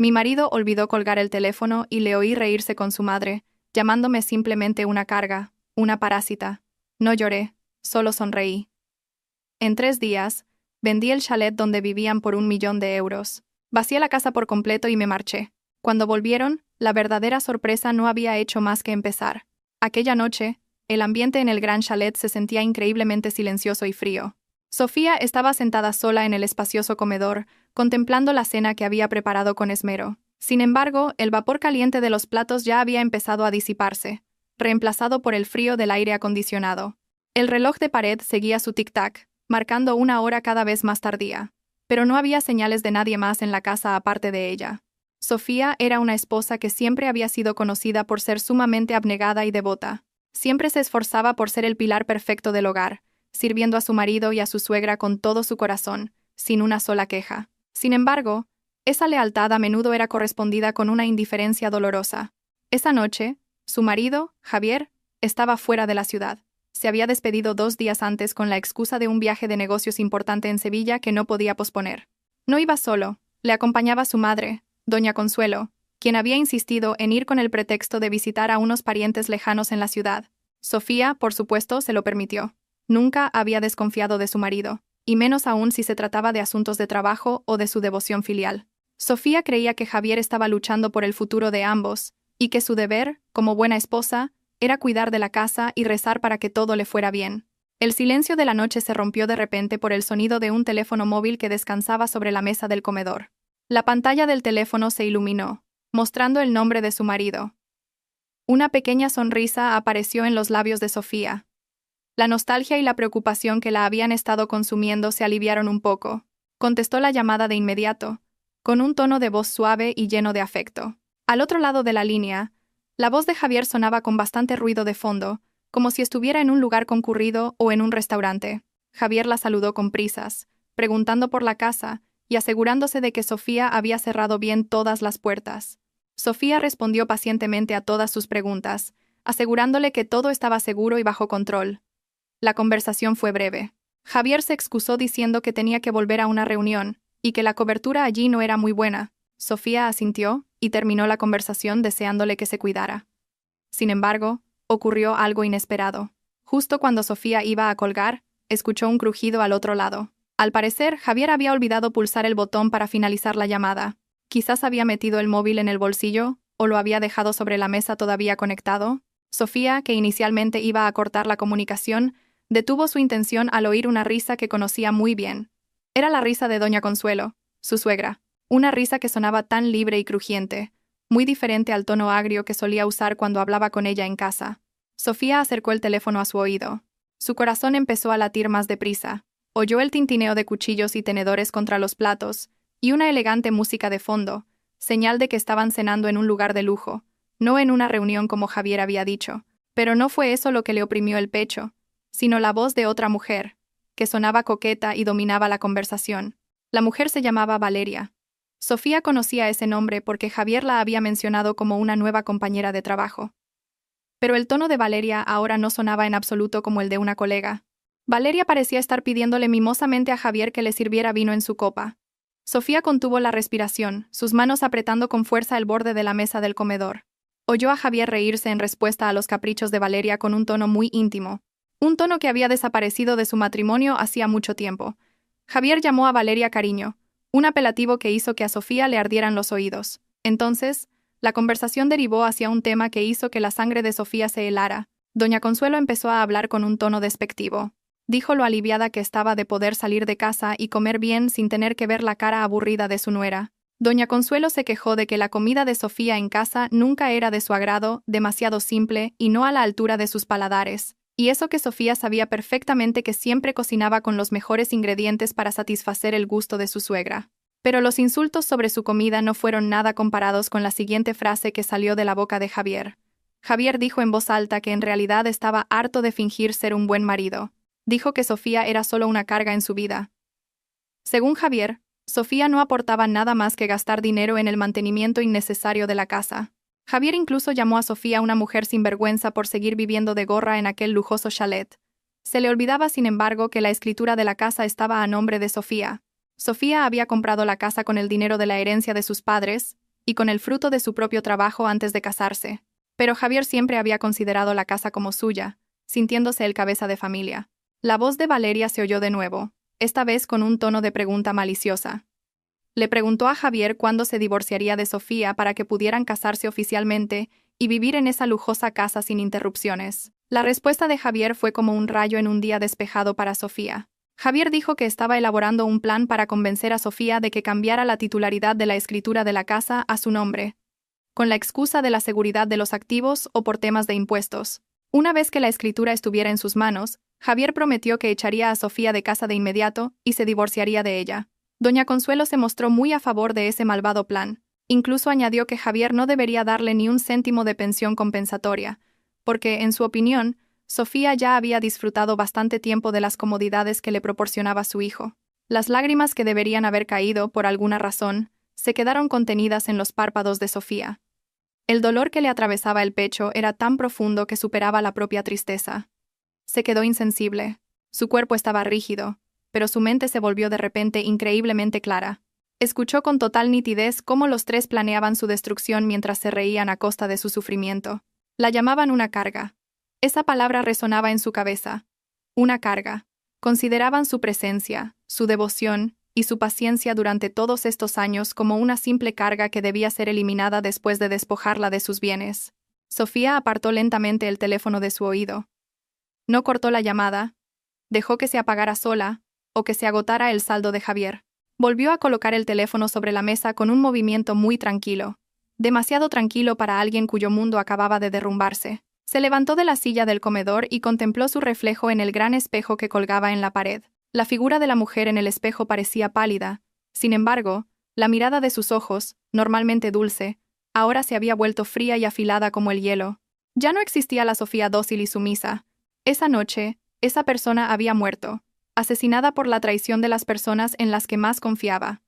Mi marido olvidó colgar el teléfono y le oí reírse con su madre, llamándome simplemente una carga, una parásita. No lloré, solo sonreí. En 3 días, vendí el chalet donde vivían por 1 millón de euros. Vacié la casa por completo y me marché. Cuando volvieron, la verdadera sorpresa no había hecho más que empezar. Aquella noche, el ambiente en el gran chalet se sentía increíblemente silencioso y frío. Sofía estaba sentada sola en el espacioso comedor, contemplando la cena que había preparado con esmero. Sin embargo, el vapor caliente de los platos ya había empezado a disiparse, reemplazado por el frío del aire acondicionado. El reloj de pared seguía su tic-tac, marcando una hora cada vez más tardía. Pero no había señales de nadie más en la casa aparte de ella. Sofía era una esposa que siempre había sido conocida por ser sumamente abnegada y devota. Siempre se esforzaba por ser el pilar perfecto del hogar, sirviendo a su marido y a su suegra con todo su corazón, sin una sola queja. Sin embargo, esa lealtad a menudo era correspondida con una indiferencia dolorosa. Esa noche, su marido, Javier, estaba fuera de la ciudad. Se había despedido 2 días antes con la excusa de un viaje de negocios importante en Sevilla que no podía posponer. No iba solo, le acompañaba su madre, doña Consuelo, quien había insistido en ir con el pretexto de visitar a unos parientes lejanos en la ciudad. Sofía, por supuesto, se lo permitió. Nunca había desconfiado de su marido, y menos aún si se trataba de asuntos de trabajo o de su devoción filial. Sofía creía que Javier estaba luchando por el futuro de ambos, y que su deber, como buena esposa, era cuidar de la casa y rezar para que todo le fuera bien. El silencio de la noche se rompió de repente por el sonido de un teléfono móvil que descansaba sobre la mesa del comedor. La pantalla del teléfono se iluminó, mostrando el nombre de su marido. Una pequeña sonrisa apareció en los labios de Sofía. La nostalgia y la preocupación que la habían estado consumiendo se aliviaron un poco. Contestó la llamada de inmediato, con un tono de voz suave y lleno de afecto. Al otro lado de la línea, la voz de Javier sonaba con bastante ruido de fondo, como si estuviera en un lugar concurrido o en un restaurante. Javier la saludó con prisas, preguntando por la casa y asegurándose de que Sofía había cerrado bien todas las puertas. Sofía respondió pacientemente a todas sus preguntas, asegurándole que todo estaba seguro y bajo control. La conversación fue breve. Javier se excusó diciendo que tenía que volver a una reunión y que la cobertura allí no era muy buena. Sofía asintió y terminó la conversación deseándole que se cuidara. Sin embargo, ocurrió algo inesperado. Justo cuando Sofía iba a colgar, escuchó un crujido al otro lado. Al parecer, Javier había olvidado pulsar el botón para finalizar la llamada. Quizás había metido el móvil en el bolsillo o lo había dejado sobre la mesa todavía conectado. Sofía, que inicialmente iba a cortar la comunicación, detuvo su intención al oír una risa que conocía muy bien. Era la risa de doña Consuelo, su suegra. Una risa que sonaba tan libre y crujiente, muy diferente al tono agrio que solía usar cuando hablaba con ella en casa. Sofía acercó el teléfono a su oído. Su corazón empezó a latir más deprisa. Oyó el tintineo de cuchillos y tenedores contra los platos, y una elegante música de fondo, señal de que estaban cenando en un lugar de lujo, no en una reunión como Javier había dicho. Pero no fue eso lo que le oprimió el pecho, sino la voz de otra mujer, que sonaba coqueta y dominaba la conversación. La mujer se llamaba Valeria. Sofía conocía ese nombre porque Javier la había mencionado como una nueva compañera de trabajo. Pero el tono de Valeria ahora no sonaba en absoluto como el de una colega. Valeria parecía estar pidiéndole mimosamente a Javier que le sirviera vino en su copa. Sofía contuvo la respiración, sus manos apretando con fuerza el borde de la mesa del comedor. Oyó a Javier reírse en respuesta a los caprichos de Valeria con un tono muy íntimo, un tono que había desaparecido de su matrimonio hacía mucho tiempo. Javier llamó a Valeria cariño, un apelativo que hizo que a Sofía le ardieran los oídos. Entonces, la conversación derivó hacia un tema que hizo que la sangre de Sofía se helara. Doña Consuelo empezó a hablar con un tono despectivo. Dijo lo aliviada que estaba de poder salir de casa y comer bien sin tener que ver la cara aburrida de su nuera. Doña Consuelo se quejó de que la comida de Sofía en casa nunca era de su agrado, demasiado simple y no a la altura de sus paladares. Y eso que Sofía sabía perfectamente que siempre cocinaba con los mejores ingredientes para satisfacer el gusto de su suegra. Pero los insultos sobre su comida no fueron nada comparados con la siguiente frase que salió de la boca de Javier. Javier dijo en voz alta que en realidad estaba harto de fingir ser un buen marido. Dijo que Sofía era solo una carga en su vida. Según Javier, Sofía no aportaba nada más que gastar dinero en el mantenimiento innecesario de la casa. Javier incluso llamó a Sofía una mujer sin vergüenza por seguir viviendo de gorra en aquel lujoso chalet. Se le olvidaba, sin embargo, que la escritura de la casa estaba a nombre de Sofía. Sofía había comprado la casa con el dinero de la herencia de sus padres, y con el fruto de su propio trabajo antes de casarse. Pero Javier siempre había considerado la casa como suya, sintiéndose el cabeza de familia. La voz de Valeria se oyó de nuevo, esta vez con un tono de pregunta maliciosa. Le preguntó a Javier cuándo se divorciaría de Sofía para que pudieran casarse oficialmente y vivir en esa lujosa casa sin interrupciones. La respuesta de Javier fue como un rayo en un día despejado para Sofía. Javier dijo que estaba elaborando un plan para convencer a Sofía de que cambiara la titularidad de la escritura de la casa a su nombre, con la excusa de la seguridad de los activos o por temas de impuestos. Una vez que la escritura estuviera en sus manos, Javier prometió que echaría a Sofía de casa de inmediato y se divorciaría de ella. Doña Consuelo se mostró muy a favor de ese malvado plan. Incluso añadió que Javier no debería darle ni un céntimo de pensión compensatoria, porque, en su opinión, Sofía ya había disfrutado bastante tiempo de las comodidades que le proporcionaba su hijo. Las lágrimas que deberían haber caído, por alguna razón, se quedaron contenidas en los párpados de Sofía. El dolor que le atravesaba el pecho era tan profundo que superaba la propia tristeza. Se quedó insensible. Su cuerpo estaba rígido, pero su mente se volvió de repente increíblemente clara. Escuchó con total nitidez cómo los tres planeaban su destrucción mientras se reían a costa de su sufrimiento. La llamaban una carga. Esa palabra resonaba en su cabeza. Una carga. Consideraban su presencia, su devoción y su paciencia durante todos estos años como una simple carga que debía ser eliminada después de despojarla de sus bienes. Sofía apartó lentamente el teléfono de su oído. No cortó la llamada, dejó que se apagara sola, o que se agotara el saldo de Javier. Volvió a colocar el teléfono sobre la mesa con un movimiento muy tranquilo, demasiado tranquilo para alguien cuyo mundo acababa de derrumbarse. Se levantó de la silla del comedor y contempló su reflejo en el gran espejo que colgaba en la pared. La figura de la mujer en el espejo parecía pálida. Sin embargo, la mirada de sus ojos, normalmente dulce, ahora se había vuelto fría y afilada como el hielo. Ya no existía la Sofía dócil y sumisa. Esa noche, esa persona había muerto, asesinada por la traición de las personas en las que más confiaba.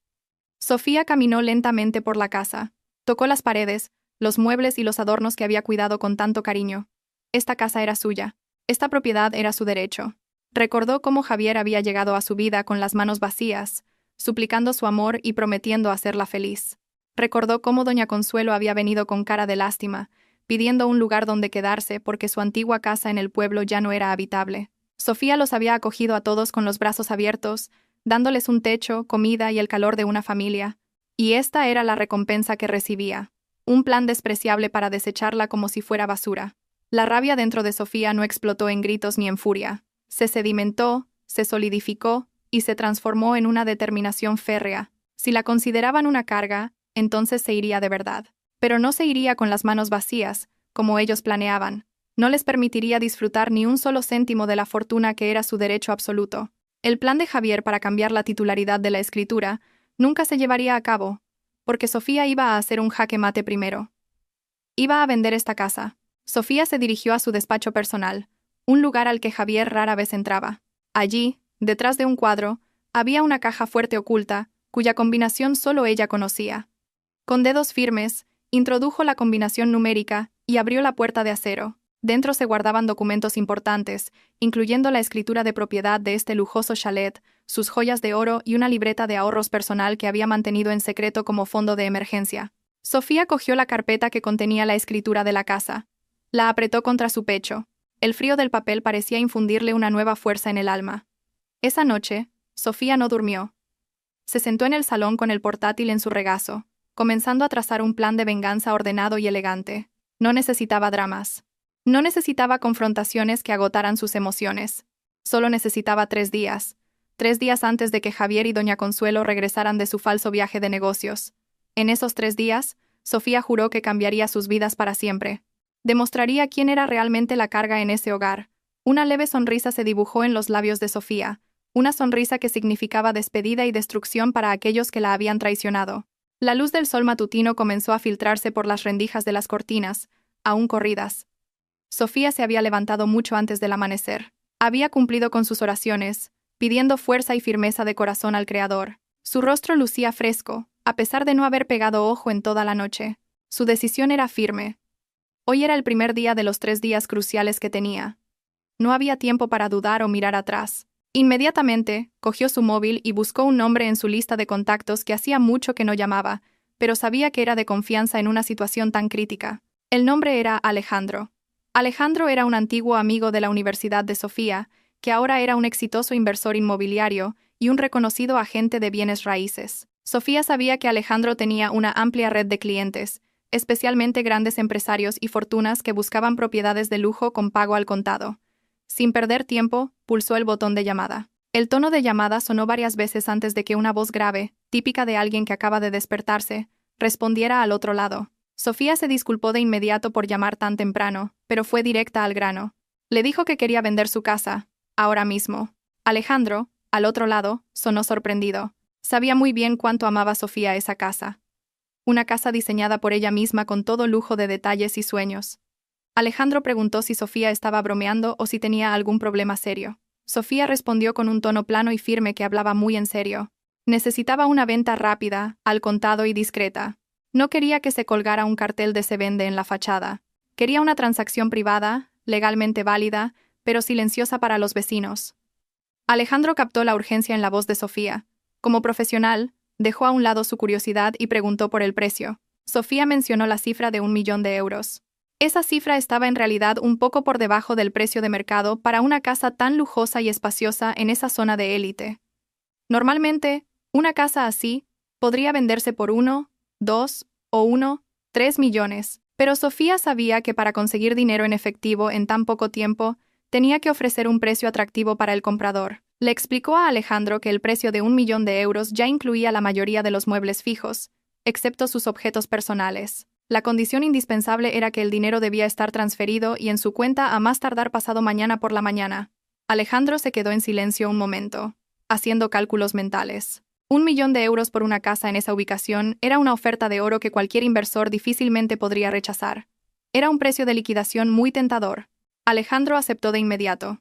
Sofía caminó lentamente por la casa, tocó las paredes, los muebles y los adornos que había cuidado con tanto cariño. Esta casa era suya, esta propiedad era su derecho. Recordó cómo Javier había llegado a su vida con las manos vacías, suplicando su amor y prometiendo hacerla feliz. Recordó cómo doña Consuelo había venido con cara de lástima, pidiendo un lugar donde quedarse porque su antigua casa en el pueblo ya no era habitable. Sofía los había acogido a todos con los brazos abiertos, dándoles un techo, comida y el calor de una familia. Y esta era la recompensa que recibía. Un plan despreciable para desecharla como si fuera basura. La rabia dentro de Sofía no explotó en gritos ni en furia. Se sedimentó, se solidificó y se transformó en una determinación férrea. Si la consideraban una carga, entonces se iría de verdad. Pero no se iría con las manos vacías, como ellos planeaban. No les permitiría disfrutar ni un solo céntimo de la fortuna que era su derecho absoluto. El plan de Javier para cambiar la titularidad de la escritura nunca se llevaría a cabo, porque Sofía iba a hacer un jaque mate primero. Iba a vender esta casa. Sofía se dirigió a su despacho personal, un lugar al que Javier rara vez entraba. Allí, detrás de un cuadro, había una caja fuerte oculta, cuya combinación solo ella conocía. Con dedos firmes, introdujo la combinación numérica y abrió la puerta de acero. Dentro se guardaban documentos importantes, incluyendo la escritura de propiedad de este lujoso chalet, sus joyas de oro y una libreta de ahorros personal que había mantenido en secreto como fondo de emergencia. Sofía cogió la carpeta que contenía la escritura de la casa. La apretó contra su pecho. El frío del papel parecía infundirle una nueva fuerza en el alma. Esa noche, Sofía no durmió. Se sentó en el salón con el portátil en su regazo, comenzando a trazar un plan de venganza ordenado y elegante. No necesitaba dramas. No necesitaba confrontaciones que agotaran sus emociones. Solo necesitaba 3 días. 3 días antes de que Javier y doña Consuelo regresaran de su falso viaje de negocios. En esos 3 días, Sofía juró que cambiaría sus vidas para siempre. Demostraría quién era realmente la carga en ese hogar. Una leve sonrisa se dibujó en los labios de Sofía, una sonrisa que significaba despedida y destrucción para aquellos que la habían traicionado. La luz del sol matutino comenzó a filtrarse por las rendijas de las cortinas, aún corridas. Sofía se había levantado mucho antes del amanecer. Había cumplido con sus oraciones, pidiendo fuerza y firmeza de corazón al Creador. Su rostro lucía fresco, a pesar de no haber pegado ojo en toda la noche. Su decisión era firme. Hoy era el primer día de los 3 días cruciales que tenía. No había tiempo para dudar o mirar atrás. Inmediatamente, cogió su móvil y buscó un nombre en su lista de contactos que hacía mucho que no llamaba, pero sabía que era de confianza en una situación tan crítica. El nombre era Alejandro. Alejandro era un antiguo amigo de la Universidad de Sofía, que ahora era un exitoso inversor inmobiliario y un reconocido agente de bienes raíces. Sofía sabía que Alejandro tenía una amplia red de clientes, especialmente grandes empresarios y fortunas que buscaban propiedades de lujo con pago al contado. Sin perder tiempo, pulsó el botón de llamada. El tono de llamada sonó varias veces antes de que una voz grave, típica de alguien que acaba de despertarse, respondiera al otro lado. Sofía se disculpó de inmediato por llamar tan temprano, pero fue directa al grano. Le dijo que quería vender su casa, ahora mismo. Alejandro, al otro lado, sonó sorprendido. Sabía muy bien cuánto amaba Sofía esa casa. Una casa diseñada por ella misma con todo lujo de detalles y sueños. Alejandro preguntó si Sofía estaba bromeando o si tenía algún problema serio. Sofía respondió con un tono plano y firme que hablaba muy en serio. Necesitaba una venta rápida, al contado y discreta. No quería que se colgara un cartel de "se vende" en la fachada. Quería una transacción privada, legalmente válida, pero silenciosa para los vecinos. Alejandro captó la urgencia en la voz de Sofía. Como profesional, dejó a un lado su curiosidad y preguntó por el precio. Sofía mencionó la cifra de 1.000.000 de euros. Esa cifra estaba en realidad un poco por debajo del precio de mercado para una casa tan lujosa y espaciosa en esa zona de élite. Normalmente, una casa así podría venderse por 1, 2 o 3 millones, pero Sofía sabía que para conseguir dinero en efectivo en tan poco tiempo, tenía que ofrecer un precio atractivo para el comprador. Le explicó a Alejandro que el precio de 1.000.000 de euros ya incluía la mayoría de los muebles fijos, excepto sus objetos personales. La condición indispensable era que el dinero debía estar transferido y en su cuenta a más tardar pasado mañana por la mañana. Alejandro se quedó en silencio un momento, haciendo cálculos mentales. 1.000.000 de euros por una casa en esa ubicación era una oferta de oro que cualquier inversor difícilmente podría rechazar. Era un precio de liquidación muy tentador. Alejandro aceptó de inmediato.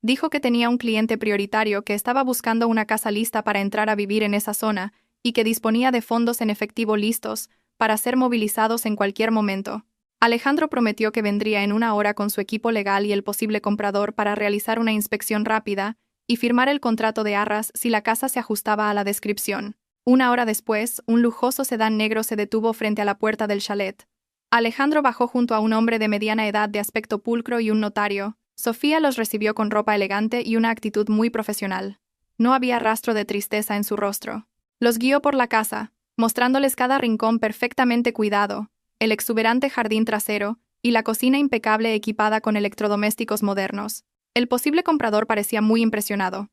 Dijo que tenía un cliente prioritario que estaba buscando una casa lista para entrar a vivir en esa zona y que disponía de fondos en efectivo listos para ser movilizados en cualquier momento. Alejandro prometió que vendría en 1 hora con su equipo legal y el posible comprador para realizar una inspección rápida y firmar el contrato de arras si la casa se ajustaba a la descripción. 1 hora después, un lujoso sedán negro se detuvo frente a la puerta del chalet. Alejandro bajó junto a un hombre de mediana edad de aspecto pulcro y un notario. Sofía los recibió con ropa elegante y una actitud muy profesional. No había rastro de tristeza en su rostro. Los guió por la casa, mostrándoles cada rincón perfectamente cuidado, el exuberante jardín trasero y la cocina impecable equipada con electrodomésticos modernos. El posible comprador parecía muy impresionado.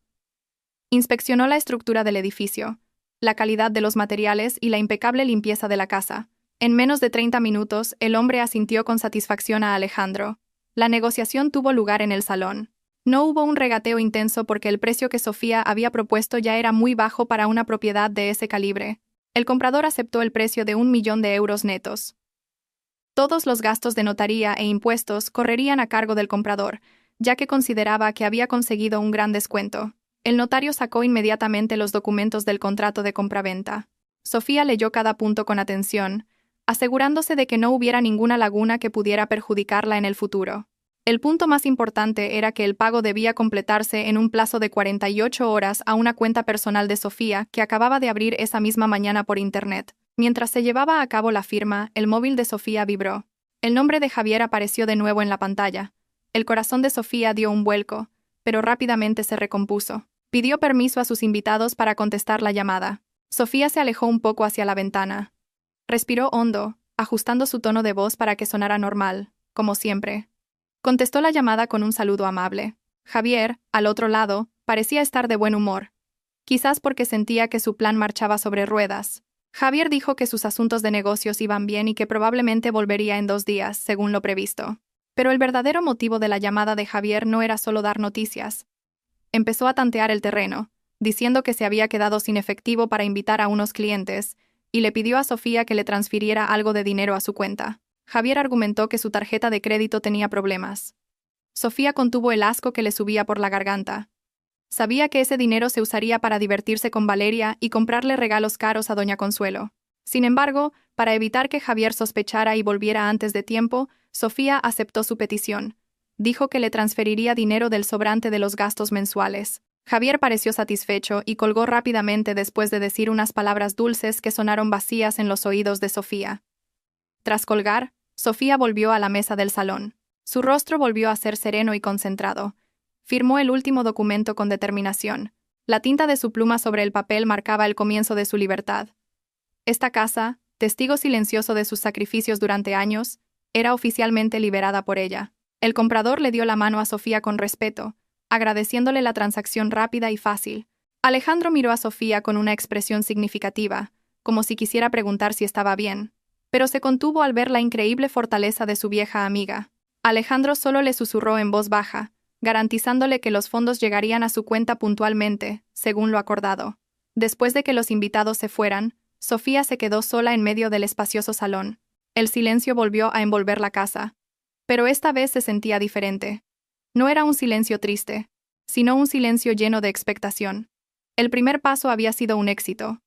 Inspeccionó la estructura del edificio, la calidad de los materiales y la impecable limpieza de la casa. En menos de 30 minutos, el hombre asintió con satisfacción a Alejandro. La negociación tuvo lugar en el salón. No hubo un regateo intenso porque el precio que Sofía había propuesto ya era muy bajo para una propiedad de ese calibre. El comprador aceptó el precio de 1.000.000 de euros netos. Todos los gastos de notaría e impuestos correrían a cargo del comprador, ya que consideraba que había conseguido un gran descuento. El notario sacó inmediatamente los documentos del contrato de compraventa. Sofía leyó cada punto con atención, asegurándose de que no hubiera ninguna laguna que pudiera perjudicarla en el futuro. El punto más importante era que el pago debía completarse en un plazo de 48 horas a una cuenta personal de Sofía que acababa de abrir esa misma mañana por Internet. Mientras se llevaba a cabo la firma, el móvil de Sofía vibró. El nombre de Javier apareció de nuevo en la pantalla. El corazón de Sofía dio un vuelco, pero rápidamente se recompuso. Pidió permiso a sus invitados para contestar la llamada. Sofía se alejó un poco hacia la ventana. Respiró hondo, ajustando su tono de voz para que sonara normal, como siempre. Contestó la llamada con un saludo amable. Javier, al otro lado, parecía estar de buen humor. Quizás porque sentía que su plan marchaba sobre ruedas. Javier dijo que sus asuntos de negocios iban bien y que probablemente volvería en 2 días, según lo previsto. Pero el verdadero motivo de la llamada de Javier no era solo dar noticias. Empezó a tantear el terreno, diciendo que se había quedado sin efectivo para invitar a unos clientes, y le pidió a Sofía que le transfiriera algo de dinero a su cuenta. Javier argumentó que su tarjeta de crédito tenía problemas. Sofía contuvo el asco que le subía por la garganta. Sabía que ese dinero se usaría para divertirse con Valeria y comprarle regalos caros a doña Consuelo. Sin embargo, para evitar que Javier sospechara y volviera antes de tiempo, Sofía aceptó su petición. Dijo que le transferiría dinero del sobrante de los gastos mensuales. Javier pareció satisfecho y colgó rápidamente después de decir unas palabras dulces que sonaron vacías en los oídos de Sofía. Tras colgar, Sofía volvió a la mesa del salón. Su rostro volvió a ser sereno y concentrado. Firmó el último documento con determinación. La tinta de su pluma sobre el papel marcaba el comienzo de su libertad. Esta casa, testigo silencioso de sus sacrificios durante años, era oficialmente liberada por ella. El comprador le dio la mano a Sofía con respeto, agradeciéndole la transacción rápida y fácil. Alejandro miró a Sofía con una expresión significativa, como si quisiera preguntar si estaba bien, pero se contuvo al ver la increíble fortaleza de su vieja amiga. Alejandro solo le susurró en voz baja, garantizándole que los fondos llegarían a su cuenta puntualmente, según lo acordado. Después de que los invitados se fueran, Sofía se quedó sola en medio del espacioso salón. El silencio volvió a envolver la casa. Pero esta vez se sentía diferente. No era un silencio triste, sino un silencio lleno de expectación. El primer paso había sido un éxito.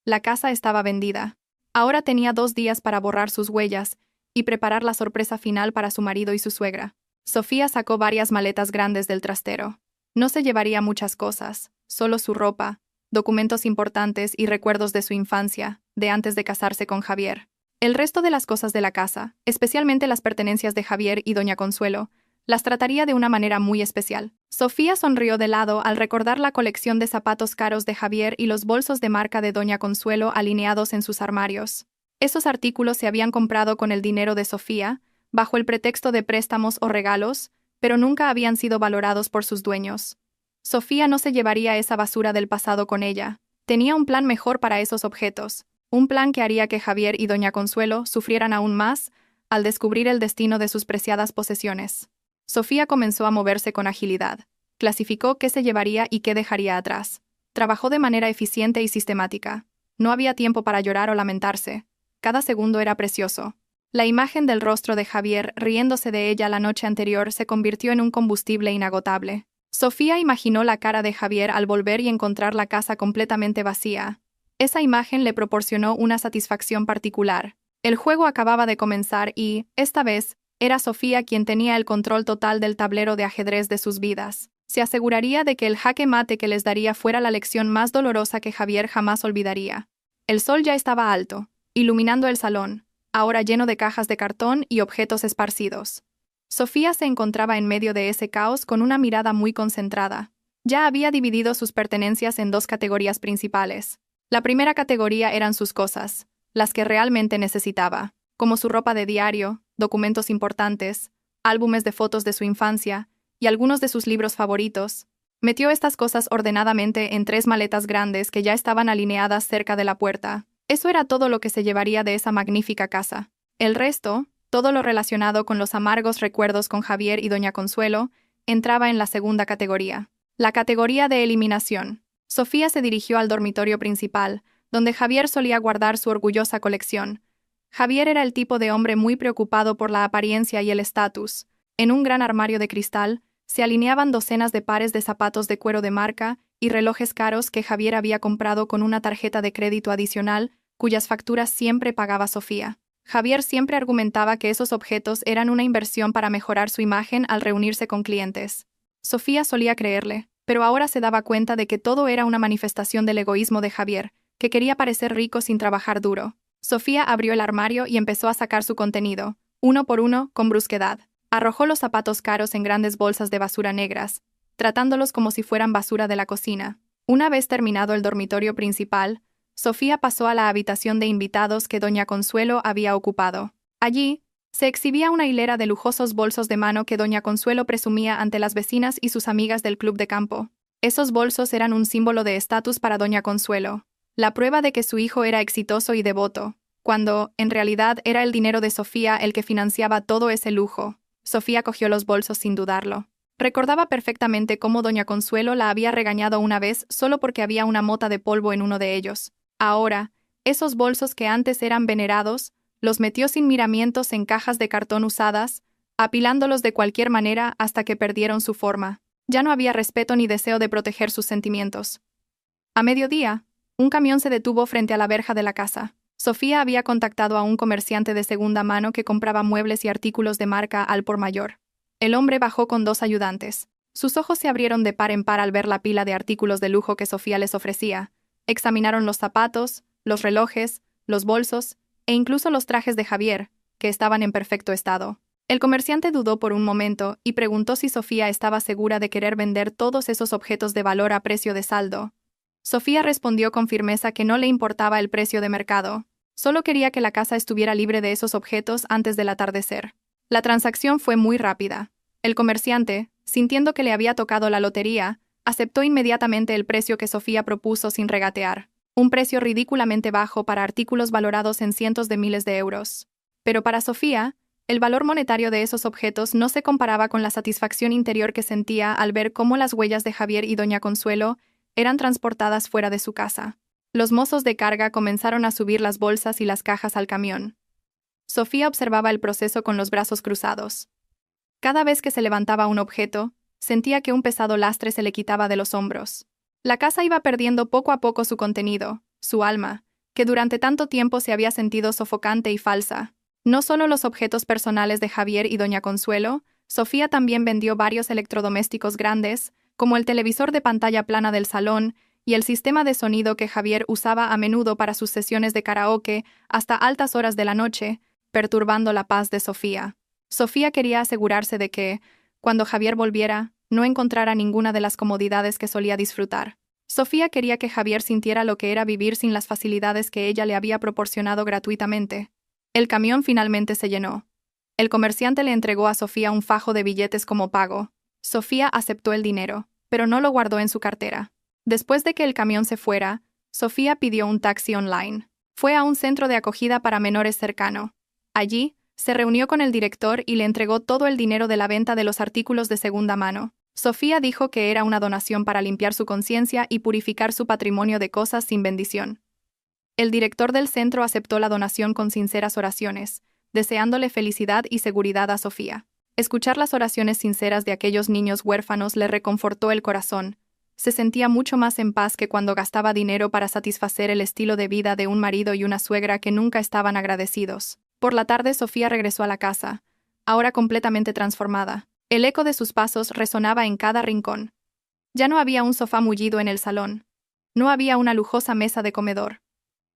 La casa estaba vendida. Ahora tenía 2 días para borrar sus huellas y preparar la sorpresa final para su marido y su suegra. Sofía sacó varias maletas grandes del trastero. No se llevaría muchas cosas, solo su ropa, documentos importantes y recuerdos de su infancia, de antes de casarse con Javier. El resto de las cosas de la casa, especialmente las pertenencias de Javier y doña Consuelo, las trataría de una manera muy especial. Sofía sonrió de lado al recordar la colección de zapatos caros de Javier y los bolsos de marca de doña Consuelo alineados en sus armarios. Esos artículos se habían comprado con el dinero de Sofía, bajo el pretexto de préstamos o regalos, pero nunca habían sido valorados por sus dueños. Sofía no se llevaría esa basura del pasado con ella. Tenía un plan mejor para esos objetos, un plan que haría que Javier y doña Consuelo sufrieran aún más al descubrir el destino de sus preciadas posesiones. Sofía comenzó a moverse con agilidad. Clasificó qué se llevaría y qué dejaría atrás. Trabajó de manera eficiente y sistemática. No había tiempo para llorar o lamentarse. Cada segundo era precioso. La imagen del rostro de Javier riéndose de ella la noche anterior se convirtió en un combustible inagotable. Sofía imaginó la cara de Javier al volver y encontrar la casa completamente vacía. Esa imagen le proporcionó una satisfacción particular. El juego acababa de comenzar y, esta vez, era Sofía quien tenía el control total del tablero de ajedrez de sus vidas. Se aseguraría de que el jaque mate que les daría fuera la lección más dolorosa que Javier jamás olvidaría. El sol ya estaba alto, iluminando el salón, ahora lleno de cajas de cartón y objetos esparcidos. Sofía se encontraba en medio de ese caos con una mirada muy concentrada. Ya había dividido sus pertenencias en 2 categorías principales. La primera categoría eran sus cosas, las que realmente necesitaba, como su ropa de diario, documentos importantes, álbumes de fotos de su infancia y algunos de sus libros favoritos. Metió estas cosas ordenadamente en 3 maletas grandes que ya estaban alineadas cerca de la puerta. Eso era todo lo que se llevaría de esa magnífica casa. El resto, todo lo relacionado con los amargos recuerdos con Javier y doña Consuelo, entraba en la segunda categoría. La categoría de eliminación. Sofía se dirigió al dormitorio principal, donde Javier solía guardar su orgullosa colección. Javier era el tipo de hombre muy preocupado por la apariencia y el estatus. En un gran armario de cristal, se alineaban docenas de pares de zapatos de cuero de marca y relojes caros que Javier había comprado con una tarjeta de crédito adicional, cuyas facturas siempre pagaba Sofía. Javier siempre argumentaba que esos objetos eran una inversión para mejorar su imagen al reunirse con clientes. Sofía solía creerle, pero ahora se daba cuenta de que todo era una manifestación del egoísmo de Javier, que quería parecer rico sin trabajar duro. Sofía abrió el armario y empezó a sacar su contenido, uno por uno, con brusquedad. Arrojó los zapatos caros en grandes bolsas de basura negras, tratándolos como si fueran basura de la cocina. Una vez terminado el dormitorio principal, Sofía pasó a la habitación de invitados que doña Consuelo había ocupado. Allí, se exhibía una hilera de lujosos bolsos de mano que doña Consuelo presumía ante las vecinas y sus amigas del club de campo. Esos bolsos eran un símbolo de estatus para doña Consuelo, la prueba de que su hijo era exitoso y devoto, cuando, en realidad, era el dinero de Sofía el que financiaba todo ese lujo. Sofía cogió los bolsos sin dudarlo. Recordaba perfectamente cómo doña Consuelo la había regañado una vez solo porque había una mota de polvo en uno de ellos. Ahora, esos bolsos que antes eran venerados, los metió sin miramientos en cajas de cartón usadas, apilándolos de cualquier manera hasta que perdieron su forma. Ya no había respeto ni deseo de proteger sus sentimientos. A mediodía, un camión se detuvo frente a la verja de la casa. Sofía había contactado a un comerciante de segunda mano que compraba muebles y artículos de marca al por mayor. El hombre bajó con 2 ayudantes. Sus ojos se abrieron de par en par al ver la pila de artículos de lujo que Sofía les ofrecía. Examinaron los zapatos, los relojes, los bolsos e incluso los trajes de Javier, que estaban en perfecto estado. El comerciante dudó por un momento y preguntó si Sofía estaba segura de querer vender todos esos objetos de valor a precio de saldo. Sofía respondió con firmeza que no le importaba el precio de mercado. Solo quería que la casa estuviera libre de esos objetos antes del atardecer. La transacción fue muy rápida. El comerciante, sintiendo que le había tocado la lotería, aceptó inmediatamente el precio que Sofía propuso sin regatear. Un precio ridículamente bajo para artículos valorados en cientos de miles de euros. Pero para Sofía, el valor monetario de esos objetos no se comparaba con la satisfacción interior que sentía al ver cómo las huellas de Javier y doña Consuelo eran transportadas fuera de su casa. Los mozos de carga comenzaron a subir las bolsas y las cajas al camión. Sofía observaba el proceso con los brazos cruzados. Cada vez que se levantaba un objeto, sentía que un pesado lastre se le quitaba de los hombros. La casa iba perdiendo poco a poco su contenido, su alma, que durante tanto tiempo se había sentido sofocante y falsa. No solo los objetos personales de Javier y doña Consuelo, Sofía también vendió varios electrodomésticos grandes, como el televisor de pantalla plana del salón y el sistema de sonido que Javier usaba a menudo para sus sesiones de karaoke hasta altas horas de la noche, perturbando la paz de Sofía. Sofía quería asegurarse de que, cuando Javier volviera, no encontrara ninguna de las comodidades que solía disfrutar. Sofía quería que Javier sintiera lo que era vivir sin las facilidades que ella le había proporcionado gratuitamente. El camión finalmente se llenó. El comerciante le entregó a Sofía un fajo de billetes como pago. Sofía aceptó el dinero, pero no lo guardó en su cartera. Después de que el camión se fuera, Sofía pidió un taxi online. Fue a un centro de acogida para menores cercano. Allí, se reunió con el director y le entregó todo el dinero de la venta de los artículos de segunda mano. Sofía dijo que era una donación para limpiar su conciencia y purificar su patrimonio de cosas sin bendición. El director del centro aceptó la donación con sinceras oraciones, deseándole felicidad y seguridad a Sofía. Escuchar las oraciones sinceras de aquellos niños huérfanos le reconfortó el corazón. Se sentía mucho más en paz que cuando gastaba dinero para satisfacer el estilo de vida de un marido y una suegra que nunca estaban agradecidos. Por la tarde Sofía regresó a la casa, ahora completamente transformada. El eco de sus pasos resonaba en cada rincón. Ya no había un sofá mullido en el salón. No había una lujosa mesa de comedor.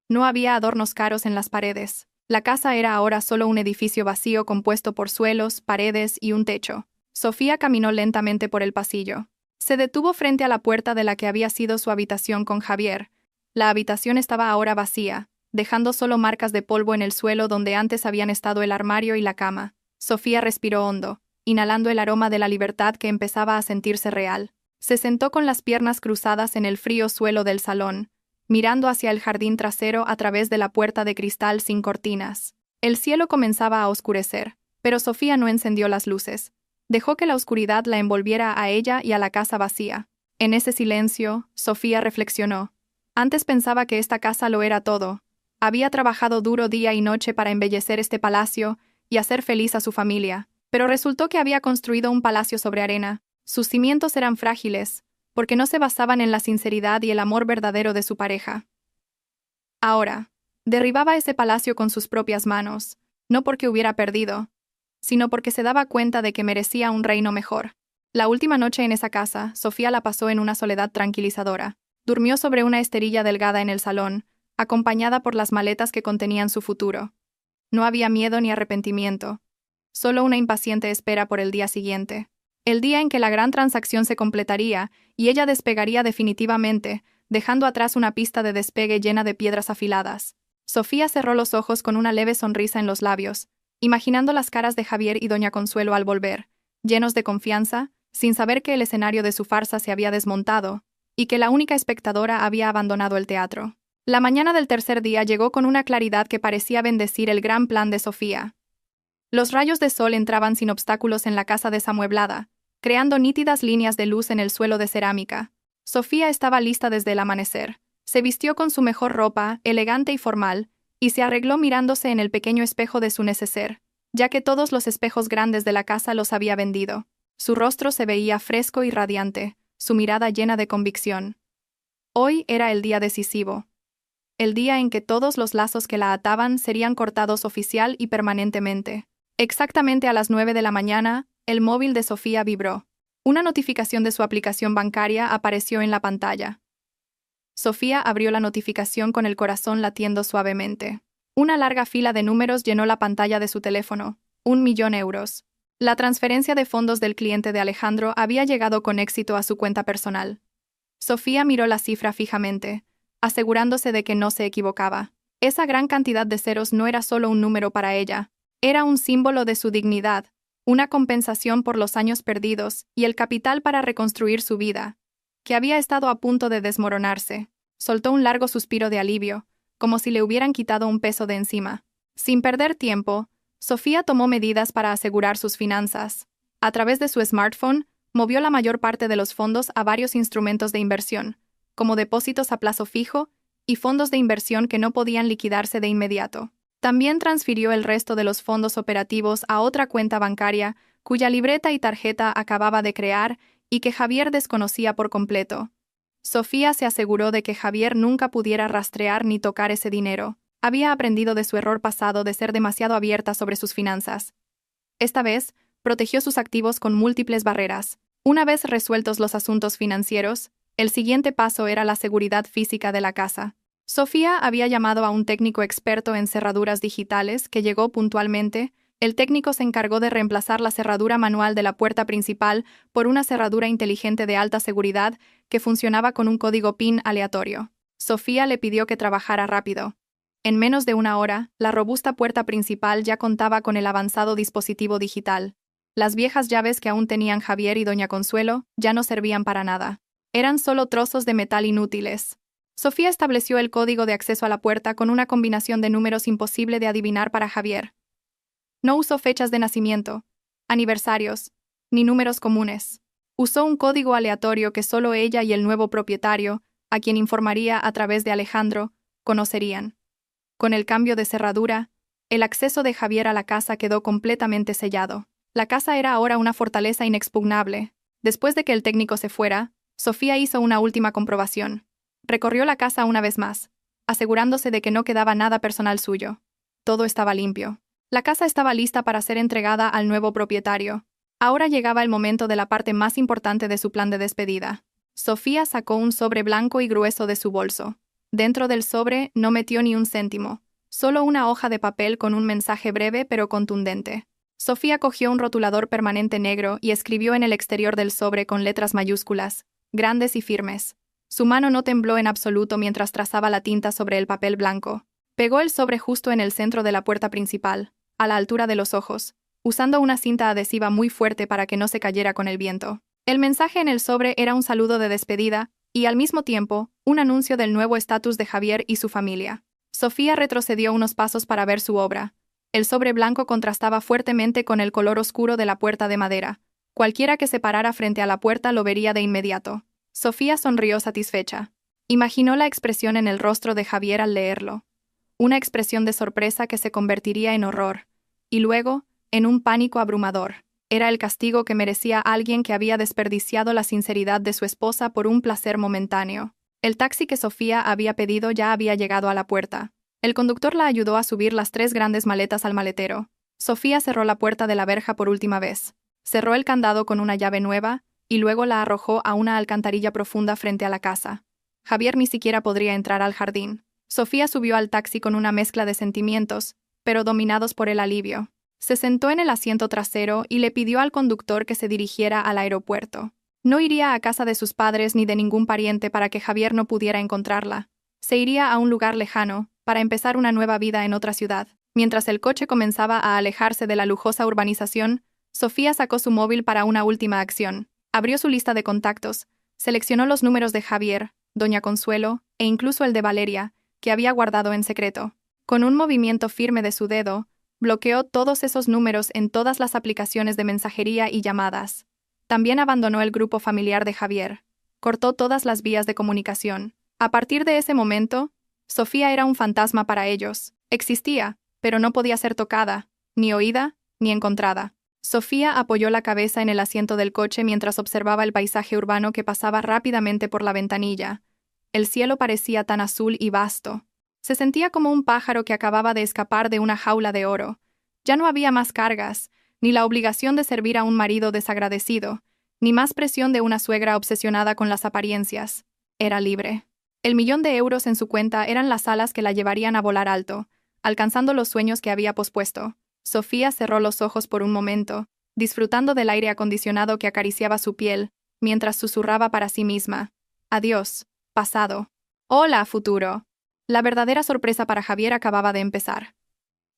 No había adornos caros en las paredes. La casa era ahora solo un edificio vacío compuesto por suelos, paredes y un techo. Sofía caminó lentamente por el pasillo. Se detuvo frente a la puerta de la que había sido su habitación con Javier. La habitación estaba ahora vacía, dejando solo marcas de polvo en el suelo donde antes habían estado el armario y la cama. Sofía respiró hondo, inhalando el aroma de la libertad que empezaba a sentirse real. Se sentó con las piernas cruzadas en el frío suelo del salón, mirando hacia el jardín trasero a través de la puerta de cristal sin cortinas. El cielo comenzaba a oscurecer, pero Sofía no encendió las luces. Dejó que la oscuridad la envolviera a ella y a la casa vacía. En ese silencio, Sofía reflexionó. Antes pensaba que esta casa lo era todo. Había trabajado duro día y noche para embellecer este palacio y hacer feliz a su familia, pero resultó que había construido un palacio sobre arena. Sus cimientos eran frágiles, porque no se basaban en la sinceridad y el amor verdadero de su pareja. Ahora, derribaba ese palacio con sus propias manos, no porque hubiera perdido, sino porque se daba cuenta de que merecía un reino mejor. La última noche en esa casa, Sofía la pasó en una soledad tranquilizadora. Durmió sobre una esterilla delgada en el salón, acompañada por las maletas que contenían su futuro. No había miedo ni arrepentimiento, solo una impaciente espera por el día siguiente. El día en que la gran transacción se completaría y ella despegaría definitivamente, dejando atrás una pista de despegue llena de piedras afiladas. Sofía cerró los ojos con una leve sonrisa en los labios, imaginando las caras de Javier y doña Consuelo al volver, llenos de confianza, sin saber que el escenario de su farsa se había desmontado, y que la única espectadora había abandonado el teatro. La mañana del tercer día llegó con una claridad que parecía bendecir el gran plan de Sofía. Los rayos de sol entraban sin obstáculos en la casa desamueblada, creando nítidas líneas de luz en el suelo de cerámica. Sofía estaba lista desde el amanecer. Se vistió con su mejor ropa, elegante y formal, y se arregló mirándose en el pequeño espejo de su neceser, ya que todos los espejos grandes de la casa los había vendido. Su rostro se veía fresco y radiante, su mirada llena de convicción. Hoy era el día decisivo. El día en que todos los lazos que la ataban serían cortados oficial y permanentemente. Exactamente a las 9 de la mañana, el móvil de Sofía vibró. Una notificación de su aplicación bancaria apareció en la pantalla. Sofía abrió la notificación con el corazón latiendo suavemente. Una larga fila de números llenó la pantalla de su teléfono. 1.000.000 euros. La transferencia de fondos del cliente de Alejandro había llegado con éxito a su cuenta personal. Sofía miró la cifra fijamente, asegurándose de que no se equivocaba. Esa gran cantidad de ceros no era solo un número para ella, era un símbolo de su dignidad, una compensación por los años perdidos y el capital para reconstruir su vida, que había estado a punto de desmoronarse. Soltó un largo suspiro de alivio, como si le hubieran quitado un peso de encima. Sin perder tiempo, Sofía tomó medidas para asegurar sus finanzas. A través de su smartphone, movió la mayor parte de los fondos a varios instrumentos de inversión, como depósitos a plazo fijo y fondos de inversión que no podían liquidarse de inmediato. También transfirió el resto de los fondos operativos a otra cuenta bancaria cuya libreta y tarjeta acababa de crear y que Javier desconocía por completo. Sofía se aseguró de que Javier nunca pudiera rastrear ni tocar ese dinero. Había aprendido de su error pasado de ser demasiado abierta sobre sus finanzas. Esta vez, protegió sus activos con múltiples barreras. Una vez resueltos los asuntos financieros, el siguiente paso era la seguridad física de la casa. Sofía había llamado a un técnico experto en cerraduras digitales que llegó puntualmente. El técnico se encargó de reemplazar la cerradura manual de la puerta principal por una cerradura inteligente de alta seguridad que funcionaba con un código PIN aleatorio. Sofía le pidió que trabajara rápido. En menos de una hora, la robusta puerta principal ya contaba con el avanzado dispositivo digital. Las viejas llaves que aún tenían Javier y doña Consuelo ya no servían para nada. Eran solo trozos de metal inútiles. Sofía estableció el código de acceso a la puerta con una combinación de números imposible de adivinar para Javier. No usó fechas de nacimiento, aniversarios, ni números comunes. Usó un código aleatorio que solo ella y el nuevo propietario, a quien informaría a través de Alejandro, conocerían. Con el cambio de cerradura, el acceso de Javier a la casa quedó completamente sellado. La casa era ahora una fortaleza inexpugnable. Después de que el técnico se fuera, Sofía hizo una última comprobación. Recorrió la casa una vez más, asegurándose de que no quedaba nada personal suyo. Todo estaba limpio. La casa estaba lista para ser entregada al nuevo propietario. Ahora llegaba el momento de la parte más importante de su plan de despedida. Sofía sacó un sobre blanco y grueso de su bolso. Dentro del sobre no metió ni un céntimo, solo una hoja de papel con un mensaje breve pero contundente. Sofía cogió un rotulador permanente negro y escribió en el exterior del sobre con letras mayúsculas, grandes y firmes. Su mano no tembló en absoluto mientras trazaba la tinta sobre el papel blanco. Pegó el sobre justo en el centro de la puerta principal, a la altura de los ojos, usando una cinta adhesiva muy fuerte para que no se cayera con el viento. El mensaje en el sobre era un saludo de despedida y, al mismo tiempo, un anuncio del nuevo estatus de Javier y su familia. Sofía retrocedió unos pasos para ver su obra. El sobre blanco contrastaba fuertemente con el color oscuro de la puerta de madera. Cualquiera que se parara frente a la puerta lo vería de inmediato. Sofía sonrió satisfecha. Imaginó la expresión en el rostro de Javier al leerlo. Una expresión de sorpresa que se convertiría en horror, y luego, en un pánico abrumador. Era el castigo que merecía alguien que había desperdiciado la sinceridad de su esposa por un placer momentáneo. El taxi que Sofía había pedido ya había llegado a la puerta. El conductor la ayudó a subir las 3 grandes maletas al maletero. Sofía cerró la puerta de la verja por última vez. Cerró el candado con una llave nueva, y luego la arrojó a una alcantarilla profunda frente a la casa. Javier ni siquiera podría entrar al jardín. Sofía subió al taxi con una mezcla de sentimientos, pero dominados por el alivio. Se sentó en el asiento trasero y le pidió al conductor que se dirigiera al aeropuerto. No iría a casa de sus padres ni de ningún pariente para que Javier no pudiera encontrarla. Se iría a un lugar lejano, para empezar una nueva vida en otra ciudad. Mientras el coche comenzaba a alejarse de la lujosa urbanización, Sofía sacó su móvil para una última acción. Abrió su lista de contactos, seleccionó los números de Javier, doña Consuelo, e incluso el de Valeria, que había guardado en secreto. Con un movimiento firme de su dedo, bloqueó todos esos números en todas las aplicaciones de mensajería y llamadas. También abandonó el grupo familiar de Javier. Cortó todas las vías de comunicación. A partir de ese momento, Sofía era un fantasma para ellos. Existía, pero no podía ser tocada, ni oída, ni encontrada. Sofía apoyó la cabeza en el asiento del coche mientras observaba el paisaje urbano que pasaba rápidamente por la ventanilla. El cielo parecía tan azul y vasto. Se sentía como un pájaro que acababa de escapar de una jaula de oro. Ya no había más cargas, ni la obligación de servir a un marido desagradecido, Ni más presión de una suegra obsesionada con las apariencias. Era libre. El 1.000.000 de euros en su cuenta eran las alas que la llevarían a volar alto, alcanzando los sueños que había pospuesto. Sofía cerró los ojos por un momento, disfrutando del aire acondicionado que acariciaba su piel, mientras susurraba para sí misma. Adiós, pasado. Hola, futuro. La verdadera sorpresa para Javier acababa de empezar.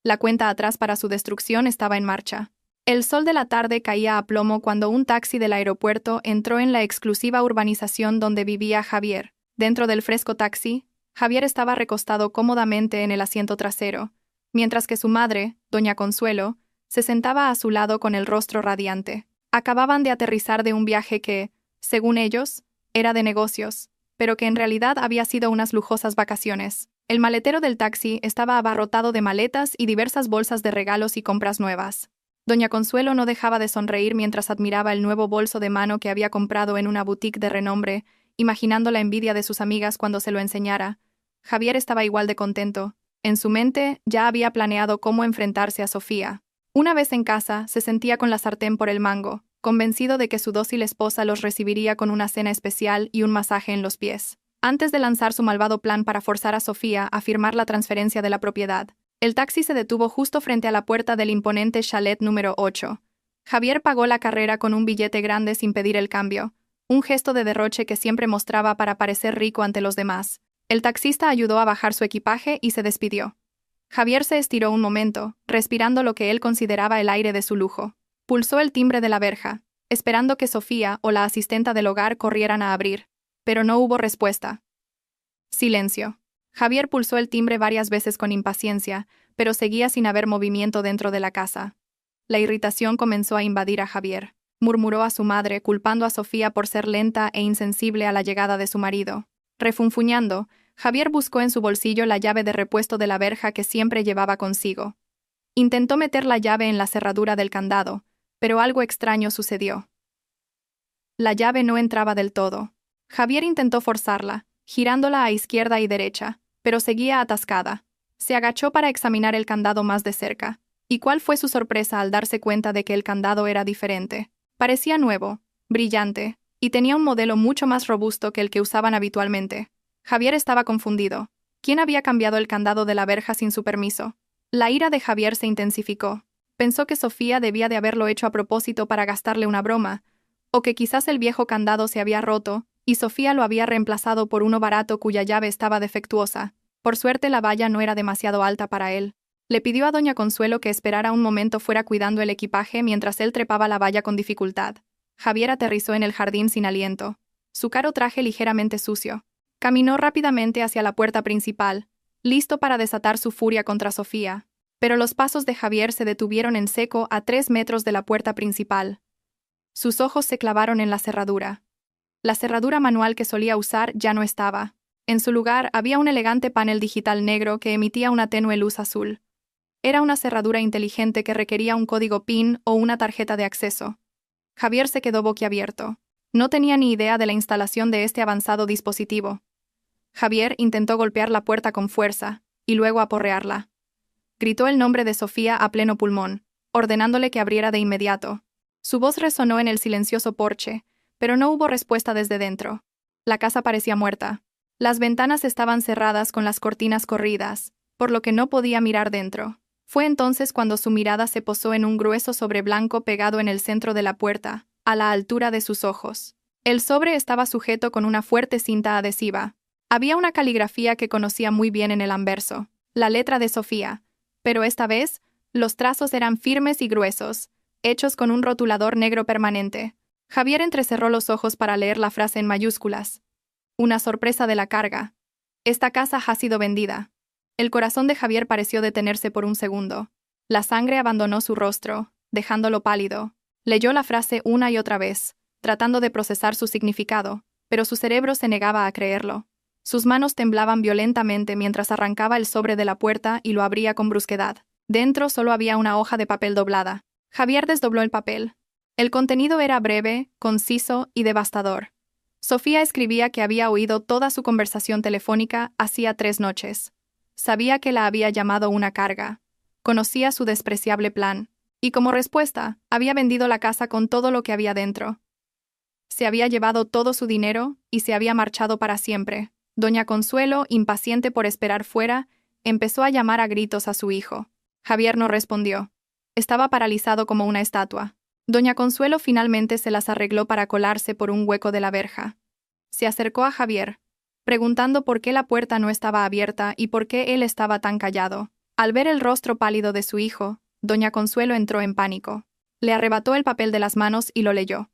La cuenta atrás para su destrucción estaba en marcha. El sol de la tarde caía a plomo cuando un taxi del aeropuerto entró en la exclusiva urbanización donde vivía Javier. Dentro del fresco taxi, Javier estaba recostado cómodamente en el asiento trasero, mientras que su madre, doña Consuelo, se sentaba a su lado con el rostro radiante. Acababan de aterrizar de un viaje que, según ellos, era de negocios, pero que en realidad había sido unas lujosas vacaciones. El maletero del taxi estaba abarrotado de maletas y diversas bolsas de regalos y compras nuevas. Doña Consuelo no dejaba de sonreír mientras admiraba el nuevo bolso de mano que había comprado en una boutique de renombre, imaginando la envidia de sus amigas cuando se lo enseñara. Javier estaba igual de contento. En su mente ya había planeado cómo enfrentarse a Sofía. Una vez en casa, se sentía con la sartén por el mango, convencido de que su dócil esposa los recibiría con una cena especial y un masaje en los pies. Antes de lanzar su malvado plan para forzar a Sofía a firmar la transferencia de la propiedad, el taxi se detuvo justo frente a la puerta del imponente chalet número 8. Javier pagó la carrera con un billete grande sin pedir el cambio, un gesto de derroche que siempre mostraba para parecer rico ante los demás. El taxista ayudó a bajar su equipaje y se despidió. Javier se estiró un momento, respirando lo que él consideraba el aire de su lujo. Pulsó el timbre de la verja, esperando que Sofía o la asistenta del hogar corrieran a abrir, pero no hubo respuesta. Silencio. Javier pulsó el timbre varias veces con impaciencia, pero seguía sin haber movimiento dentro de la casa. La irritación comenzó a invadir a Javier. Murmuró a su madre, culpando a Sofía por ser lenta e insensible a la llegada de su marido. Refunfuñando, Javier buscó en su bolsillo la llave de repuesto de la verja que siempre llevaba consigo. Intentó meter la llave en la cerradura del candado, pero algo extraño sucedió. La llave no entraba del todo. Javier intentó forzarla, girándola a izquierda y derecha, pero seguía atascada. Se agachó para examinar el candado más de cerca. ¿Y cuál fue su sorpresa al darse cuenta de que el candado era diferente? Parecía nuevo, brillante, y tenía un modelo mucho más robusto que el que usaban habitualmente. Javier estaba confundido. ¿Quién había cambiado el candado de la verja sin su permiso? La ira de Javier se intensificó. Pensó que Sofía debía de haberlo hecho a propósito para gastarle una broma, o que quizás el viejo candado se había roto, y Sofía lo había reemplazado por uno barato cuya llave estaba defectuosa. Por suerte la valla no era demasiado alta para él. Le pidió a doña Consuelo que esperara un momento fuera cuidando el equipaje mientras él trepaba la valla con dificultad. Javier aterrizó en el jardín sin aliento, su caro traje ligeramente sucio. Caminó rápidamente hacia la puerta principal, listo para desatar su furia contra Sofía. Pero los pasos de Javier se detuvieron en seco a 3 metros de la puerta principal. Sus ojos se clavaron en la cerradura. La cerradura manual que solía usar ya no estaba. En su lugar había un elegante panel digital negro que emitía una tenue luz azul. Era una cerradura inteligente que requería un código PIN o una tarjeta de acceso. Javier se quedó boquiabierto. No tenía ni idea de la instalación de este avanzado dispositivo. Javier intentó golpear la puerta con fuerza, y luego aporrearla. Gritó el nombre de Sofía a pleno pulmón, ordenándole que abriera de inmediato. Su voz resonó en el silencioso porche, pero no hubo respuesta desde dentro. La casa parecía muerta. Las ventanas estaban cerradas con las cortinas corridas, por lo que no podía mirar dentro. Fue entonces cuando su mirada se posó en un grueso sobre blanco pegado en el centro de la puerta, a la altura de sus ojos. El sobre estaba sujeto con una fuerte cinta adhesiva. Había una caligrafía que conocía muy bien en el anverso, la letra de Sofía, pero esta vez, los trazos eran firmes y gruesos, hechos con un rotulador negro permanente. Javier entrecerró los ojos para leer la frase en mayúsculas. Una sorpresa de la carga. Esta casa ha sido vendida. El corazón de Javier pareció detenerse por un segundo. La sangre abandonó su rostro, dejándolo pálido. Leyó la frase una y otra vez, tratando de procesar su significado, pero su cerebro se negaba a creerlo. Sus manos temblaban violentamente mientras arrancaba el sobre de la puerta y lo abría con brusquedad. Dentro solo había una hoja de papel doblada. Javier desdobló el papel. El contenido era breve, conciso y devastador. Sofía escribía que había oído toda su conversación telefónica hacía 3 noches. Sabía que la había llamado una carga. Conocía su despreciable plan. Y como respuesta, había vendido la casa con todo lo que había dentro. Se había llevado todo su dinero y se había marchado para siempre. Doña Consuelo, impaciente por esperar fuera, empezó a llamar a gritos a su hijo. Javier no respondió. Estaba paralizado como una estatua. Doña Consuelo finalmente se las arregló para colarse por un hueco de la verja. Se acercó a Javier, preguntando por qué la puerta no estaba abierta y por qué él estaba tan callado. Al ver el rostro pálido de su hijo, doña Consuelo entró en pánico. Le arrebató el papel de las manos y lo leyó.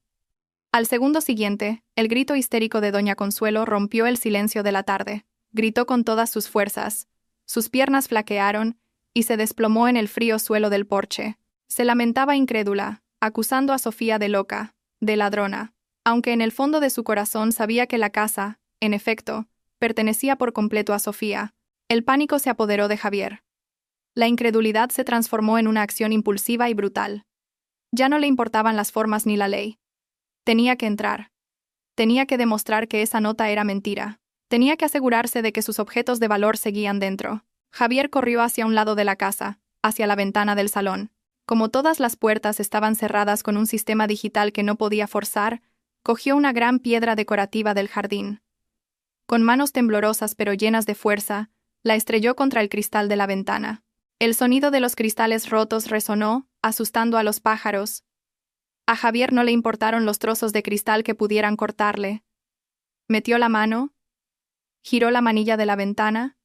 Al segundo siguiente, el grito histérico de doña Consuelo rompió el silencio de la tarde. Gritó con todas sus fuerzas. Sus piernas flaquearon y se desplomó en el frío suelo del porche. Se lamentaba incrédula, acusando a Sofía de loca, de ladrona, aunque en el fondo de su corazón sabía que la casa, en efecto, pertenecía por completo a Sofía. El pánico se apoderó de Javier. La incredulidad se transformó en una acción impulsiva y brutal. Ya no le importaban las formas ni la ley. Tenía que entrar. Tenía que demostrar que esa nota era mentira. Tenía que asegurarse de que sus objetos de valor seguían dentro. Javier corrió hacia un lado de la casa, hacia la ventana del salón. Como todas las puertas estaban cerradas con un sistema digital que no podía forzar, cogió una gran piedra decorativa del jardín. Con manos temblorosas pero llenas de fuerza, la estrelló contra el cristal de la ventana. El sonido de los cristales rotos resonó, asustando a los pájaros. A Javier no le importaron los trozos de cristal que pudieran cortarle. Metió la mano, giró la manilla de la ventana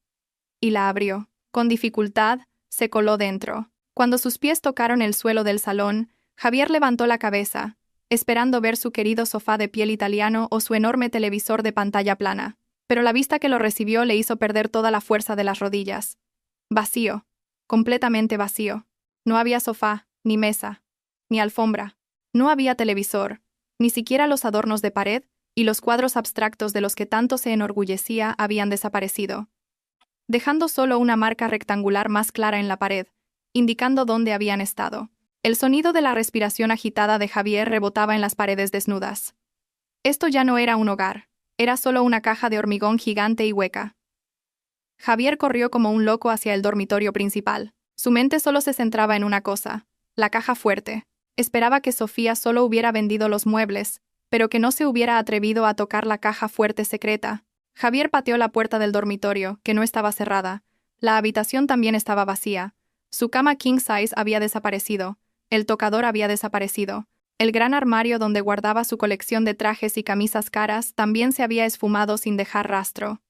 y la abrió. Con dificultad, se coló dentro. Cuando sus pies tocaron el suelo del salón, Javier levantó la cabeza, esperando ver su querido sofá de piel italiano o su enorme televisor de pantalla plana. Pero la vista que lo recibió le hizo perder toda la fuerza de las rodillas. Vacío, completamente vacío. No había sofá, ni mesa, ni alfombra. No había televisor, ni siquiera los adornos de pared, y los cuadros abstractos de los que tanto se enorgullecía habían desaparecido, dejando solo una marca rectangular más clara en la pared, indicando dónde habían estado. El sonido de la respiración agitada de Javier rebotaba en las paredes desnudas. Esto ya no era un hogar, era solo una caja de hormigón gigante y hueca. Javier corrió como un loco hacia el dormitorio principal. Su mente solo se centraba en una cosa: la caja fuerte. Esperaba que Sofía solo hubiera vendido los muebles, pero que no se hubiera atrevido a tocar la caja fuerte secreta. Javier pateó la puerta del dormitorio, que no estaba cerrada. La habitación también estaba vacía. Su cama king size había desaparecido. El tocador había desaparecido. El gran armario donde guardaba su colección de trajes y camisas caras también se había esfumado sin dejar rastro.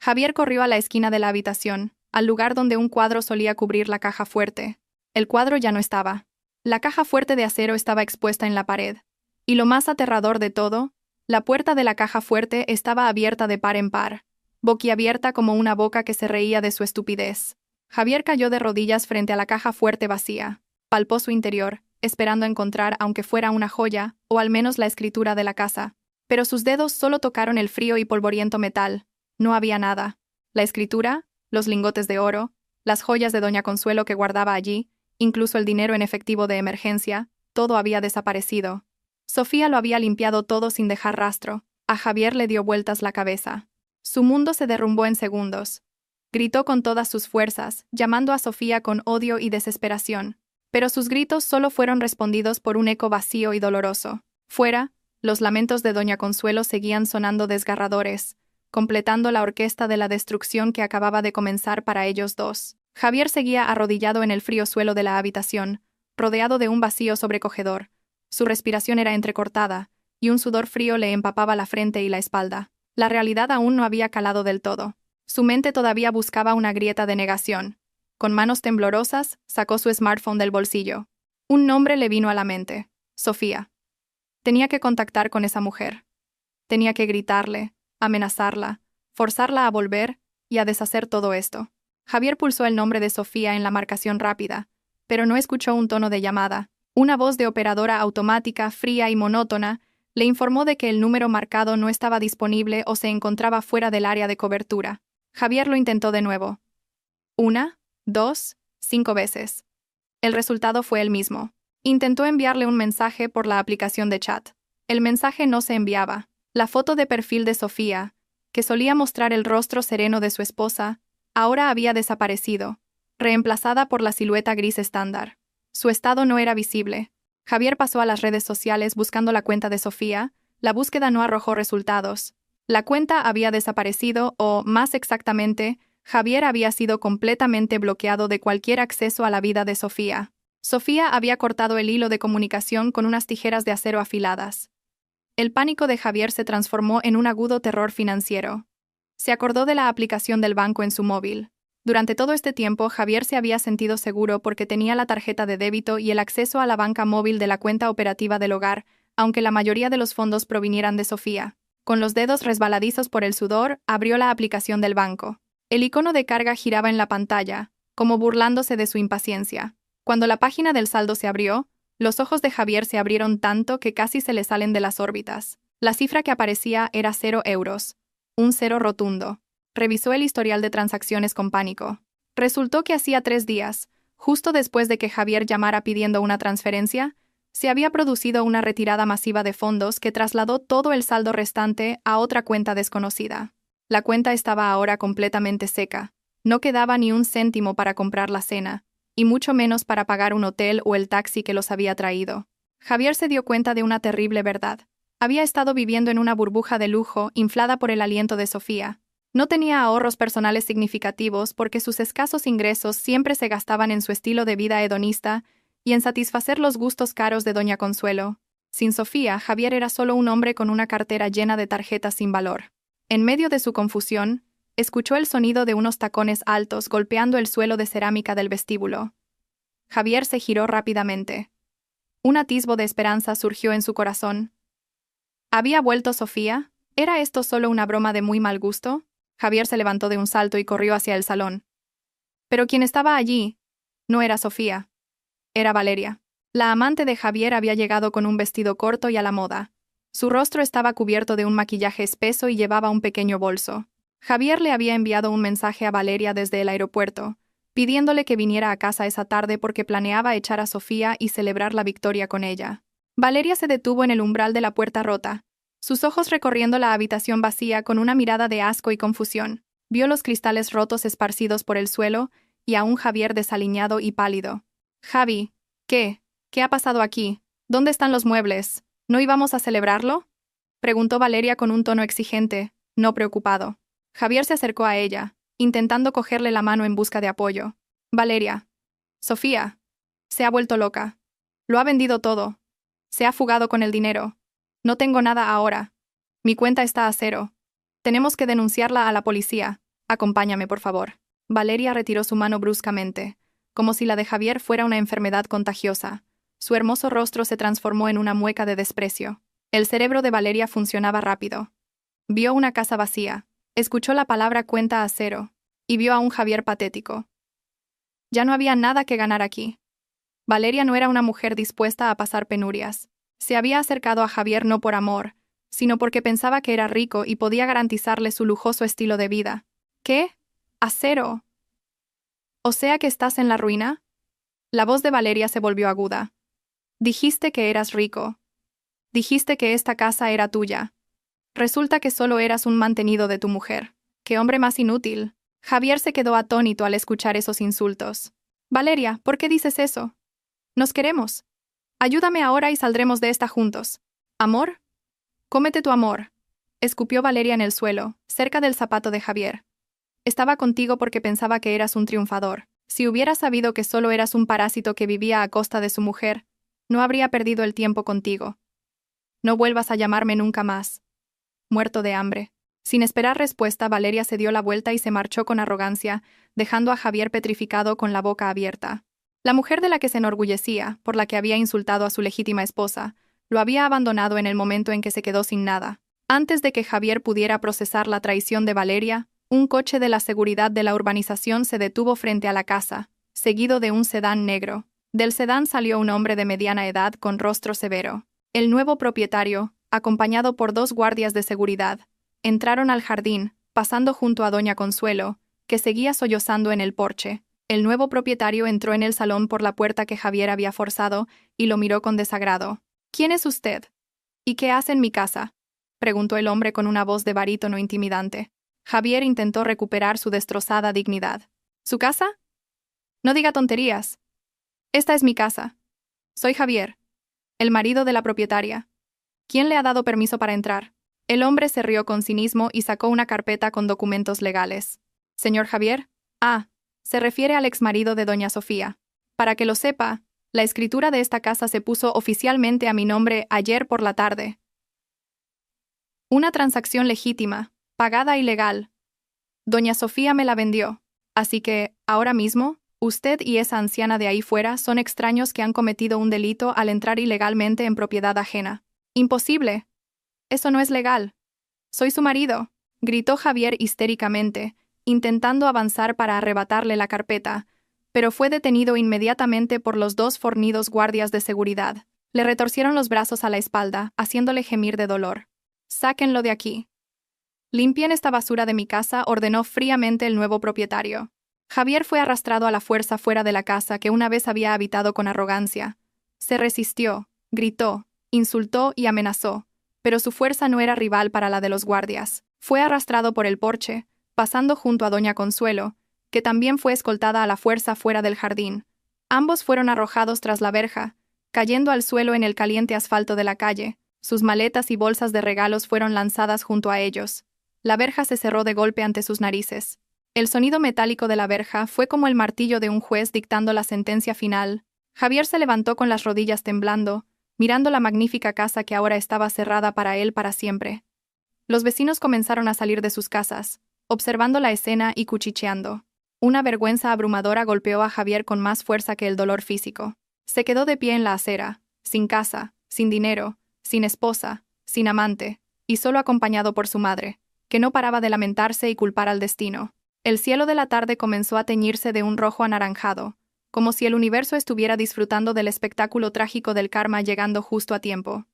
Javier corrió a la esquina de la habitación, al lugar donde un cuadro solía cubrir la caja fuerte. El cuadro ya no estaba. La caja fuerte de acero estaba expuesta en la pared. Y lo más aterrador de todo, la puerta de la caja fuerte estaba abierta de par en par, boquiabierta como una boca que se reía de su estupidez. Javier cayó de rodillas frente a la caja fuerte vacía. Palpó su interior, esperando encontrar, aunque fuera una joya, o al menos la escritura de la casa. Pero sus dedos solo tocaron el frío y polvoriento metal. No había nada. La escritura, los lingotes de oro, las joyas de doña Consuelo que guardaba allí, incluso el dinero en efectivo de emergencia, todo había desaparecido. Sofía lo había limpiado todo sin dejar rastro. A Javier le dio vueltas la cabeza. Su mundo se derrumbó en segundos. Gritó con todas sus fuerzas, llamando a Sofía con odio y desesperación. Pero sus gritos solo fueron respondidos por un eco vacío y doloroso. Fuera, los lamentos de doña Consuelo seguían sonando desgarradores, completando la orquesta de la destrucción que acababa de comenzar para ellos dos. Javier seguía arrodillado en el frío suelo de la habitación, rodeado de un vacío sobrecogedor. Su respiración era entrecortada, y un sudor frío le empapaba la frente y la espalda. La realidad aún no había calado del todo. Su mente todavía buscaba una grieta de negación. Con manos temblorosas, sacó su smartphone del bolsillo. Un nombre le vino a la mente: Sofía. Tenía que contactar con esa mujer. Tenía que gritarle, amenazarla, forzarla a volver y a deshacer todo esto. Javier pulsó el nombre de Sofía en la marcación rápida, pero no escuchó un tono de llamada. Una voz de operadora automática, fría y monótona, le informó de que el número marcado no estaba disponible o se encontraba fuera del área de cobertura. Javier lo intentó de nuevo. 1, 2, 5 veces. El resultado fue el mismo. Intentó enviarle un mensaje por la aplicación de chat. El mensaje no se enviaba. La foto de perfil de Sofía, que solía mostrar el rostro sereno de su esposa, ahora había desaparecido, reemplazada por la silueta gris estándar. Su estado no era visible. Javier pasó a las redes sociales buscando la cuenta de Sofía, La búsqueda no arrojó resultados. La cuenta había desaparecido o, más exactamente, Javier había sido completamente bloqueado de cualquier acceso a la vida de Sofía. Sofía había cortado el hilo de comunicación con unas tijeras de acero afiladas. El pánico de Javier se transformó en un agudo terror financiero. Se acordó de la aplicación del banco en su móvil. Durante todo este tiempo, Javier se había sentido seguro porque tenía la tarjeta de débito y el acceso a la banca móvil de la cuenta operativa del hogar, aunque la mayoría de los fondos provinieran de Sofía. Con los dedos resbaladizos por el sudor, abrió la aplicación del banco. El icono de carga giraba en la pantalla, como burlándose de su impaciencia. Cuando la página del saldo se abrió, los ojos de Javier se abrieron tanto que casi se le salen de las órbitas. La cifra que aparecía era 0 euros. Un cero rotundo. Revisó el historial de transacciones con pánico. Resultó que hacía 3 días, justo después de que Javier llamara pidiendo una transferencia, se había producido una retirada masiva de fondos que trasladó todo el saldo restante a otra cuenta desconocida. La cuenta estaba ahora completamente seca. No quedaba ni un céntimo para comprar la cena, y mucho menos para pagar un hotel o el taxi que los había traído. Javier se dio cuenta de una terrible verdad. Había estado viviendo en una burbuja de lujo inflada por el aliento de Sofía. No tenía ahorros personales significativos porque sus escasos ingresos siempre se gastaban en su estilo de vida hedonista y en satisfacer los gustos caros de Doña Consuelo. Sin Sofía, Javier era solo un hombre con una cartera llena de tarjetas sin valor. En medio de su confusión, escuchó el sonido de unos tacones altos golpeando el suelo de cerámica del vestíbulo. Javier se giró rápidamente. Un atisbo de esperanza surgió en su corazón. ¿Había vuelto Sofía? ¿Era esto solo una broma de muy mal gusto? Javier se levantó de un salto y corrió hacia el salón. Pero quien estaba allí no era Sofía. Era Valeria. La amante de Javier había llegado con un vestido corto y a la moda. Su rostro estaba cubierto de un maquillaje espeso y llevaba un pequeño bolso. Javier le había enviado un mensaje a Valeria desde el aeropuerto, pidiéndole que viniera a casa esa tarde porque planeaba echar a Sofía y celebrar la victoria con ella. Valeria se detuvo en el umbral de la puerta rota, sus ojos recorriendo la habitación vacía con una mirada de asco y confusión. Vio los cristales rotos esparcidos por el suelo y a un Javier desaliñado y pálido. «Javi, ¿qué? ¿Qué ha pasado aquí? ¿Dónde están los muebles? ¿No íbamos a celebrarlo?», preguntó Valeria con un tono exigente, no preocupado. Javier se acercó a ella, intentando cogerle la mano en busca de apoyo. «Valeria. Sofía. Se ha vuelto loca. Lo ha vendido todo. Se ha fugado con el dinero. No tengo nada ahora. Mi cuenta está a 0. Tenemos que denunciarla a la policía. Acompáñame, por favor». Valeria retiró su mano bruscamente, como si la de Javier fuera una enfermedad contagiosa. Su hermoso rostro se transformó en una mueca de desprecio. El cerebro de Valeria funcionaba rápido. Vio una casa vacía, escuchó la palabra cuenta a 0, y vio a un Javier patético. Ya no había nada que ganar aquí. Valeria no era una mujer dispuesta a pasar penurias. Se había acercado a Javier no por amor, sino porque pensaba que era rico y podía garantizarle su lujoso estilo de vida. ¿Qué? ¿A 0? ¿O sea que estás en la ruina? La voz de Valeria se volvió aguda. Dijiste que eras rico. Dijiste que esta casa era tuya. Resulta que solo eras un mantenido de tu mujer. ¡Qué hombre más inútil! Javier se quedó atónito al escuchar esos insultos. «Valeria, ¿por qué dices eso? Nos queremos. Ayúdame ahora y saldremos de esta juntos». «¿Amor? Cómete tu amor», escupió Valeria en el suelo, cerca del zapato de Javier. «Estaba contigo porque pensaba que eras un triunfador. Si hubiera sabido que solo eras un parásito que vivía a costa de su mujer, no habría perdido el tiempo contigo. No vuelvas a llamarme nunca más». Muerto de hambre. Sin esperar respuesta, Valeria se dio la vuelta y se marchó con arrogancia, dejando a Javier petrificado con la boca abierta. La mujer de la que se enorgullecía, por la que había insultado a su legítima esposa, lo había abandonado en el momento en que se quedó sin nada. Antes de que Javier pudiera procesar la traición de Valeria, un coche de la seguridad de la urbanización se detuvo frente a la casa, seguido de un sedán negro. Del sedán salió un hombre de mediana edad con rostro severo. El nuevo propietario, acompañado por 2 guardias de seguridad, entraron al jardín, pasando junto a Doña Consuelo, que seguía sollozando en el porche. El nuevo propietario entró en el salón por la puerta que Javier había forzado y lo miró con desagrado. «¿Quién es usted? ¿Y qué hace en mi casa?», preguntó el hombre con una voz de barítono intimidante. Javier intentó recuperar su destrozada dignidad. «¿Su casa? No diga tonterías. Esta es mi casa. Soy Javier, el marido de la propietaria. ¿Quién le ha dado permiso para entrar? El hombre se rió con cinismo y sacó una carpeta con documentos legales. ¿Señor Javier? Ah, se refiere al exmarido de doña Sofía. Para que lo sepa, la escritura de esta casa se puso oficialmente a mi nombre ayer por la tarde. Una transacción legítima, pagada y legal. Doña Sofía me la vendió. Así que, ahora mismo, usted y esa anciana de ahí fuera son extraños que han cometido un delito al entrar ilegalmente en propiedad ajena. ¡Imposible! Eso no es legal. Soy su marido, gritó Javier histéricamente, intentando avanzar para arrebatarle la carpeta, pero fue detenido inmediatamente por los dos fornidos guardias de seguridad. Le retorcieron los brazos a la espalda, haciéndole gemir de dolor. «Sáquenlo de aquí». «Limpien esta basura de mi casa», ordenó fríamente el nuevo propietario. Javier fue arrastrado a la fuerza fuera de la casa que una vez había habitado con arrogancia. Se resistió, gritó, insultó y amenazó, pero su fuerza no era rival para la de los guardias. Fue arrastrado por el porche, pasando junto a doña Consuelo, que también fue escoltada a la fuerza fuera del jardín. Ambos fueron arrojados tras la verja, cayendo al suelo en el caliente asfalto de la calle. Sus maletas y bolsas de regalos fueron lanzadas junto a ellos. La verja se cerró de golpe ante sus narices. El sonido metálico de la verja fue como el martillo de un juez dictando la sentencia final. Javier se levantó con las rodillas temblando, mirando la magnífica casa que ahora estaba cerrada para él para siempre. Los vecinos comenzaron a salir de sus casas, observando la escena y cuchicheando. Una vergüenza abrumadora golpeó a Javier con más fuerza que el dolor físico. Se quedó de pie en la acera, sin casa, sin dinero, sin esposa, sin amante, y solo acompañado por su madre, que no paraba de lamentarse y culpar al destino. El cielo de la tarde comenzó a teñirse de un rojo anaranjado, como si el universo estuviera disfrutando del espectáculo trágico del karma llegando justo a tiempo.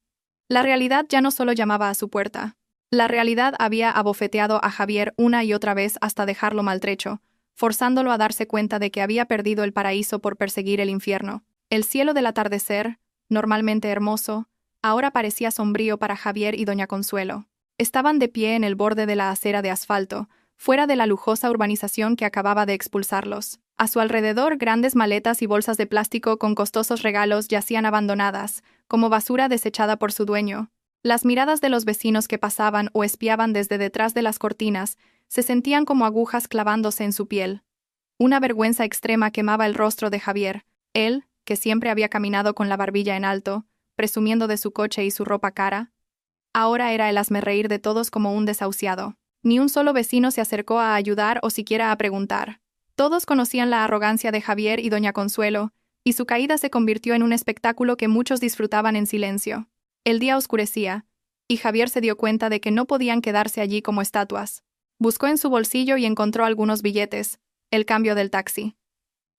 La realidad ya no solo llamaba a su puerta. La realidad había abofeteado a Javier una y otra vez hasta dejarlo maltrecho, forzándolo a darse cuenta de que había perdido el paraíso por perseguir el infierno. El cielo del atardecer, normalmente hermoso, ahora parecía sombrío para Javier y doña Consuelo. Estaban de pie en el borde de la acera de asfalto, fuera de la lujosa urbanización que acababa de expulsarlos. A su alrededor, grandes maletas y bolsas de plástico con costosos regalos yacían abandonadas, como basura desechada por su dueño. Las miradas de los vecinos que pasaban o espiaban desde detrás de las cortinas se sentían como agujas clavándose en su piel. Una vergüenza extrema quemaba el rostro de Javier. Él, que siempre había caminado con la barbilla en alto, presumiendo de su coche y su ropa cara, ahora era el hazmerreír de todos como un desahuciado. Ni un solo vecino se acercó a ayudar o siquiera a preguntar. Todos conocían la arrogancia de Javier y doña Consuelo, y su caída se convirtió en un espectáculo que muchos disfrutaban en silencio. El día oscurecía, y Javier se dio cuenta de que no podían quedarse allí como estatuas. Buscó en su bolsillo y encontró algunos billetes, el cambio del taxi.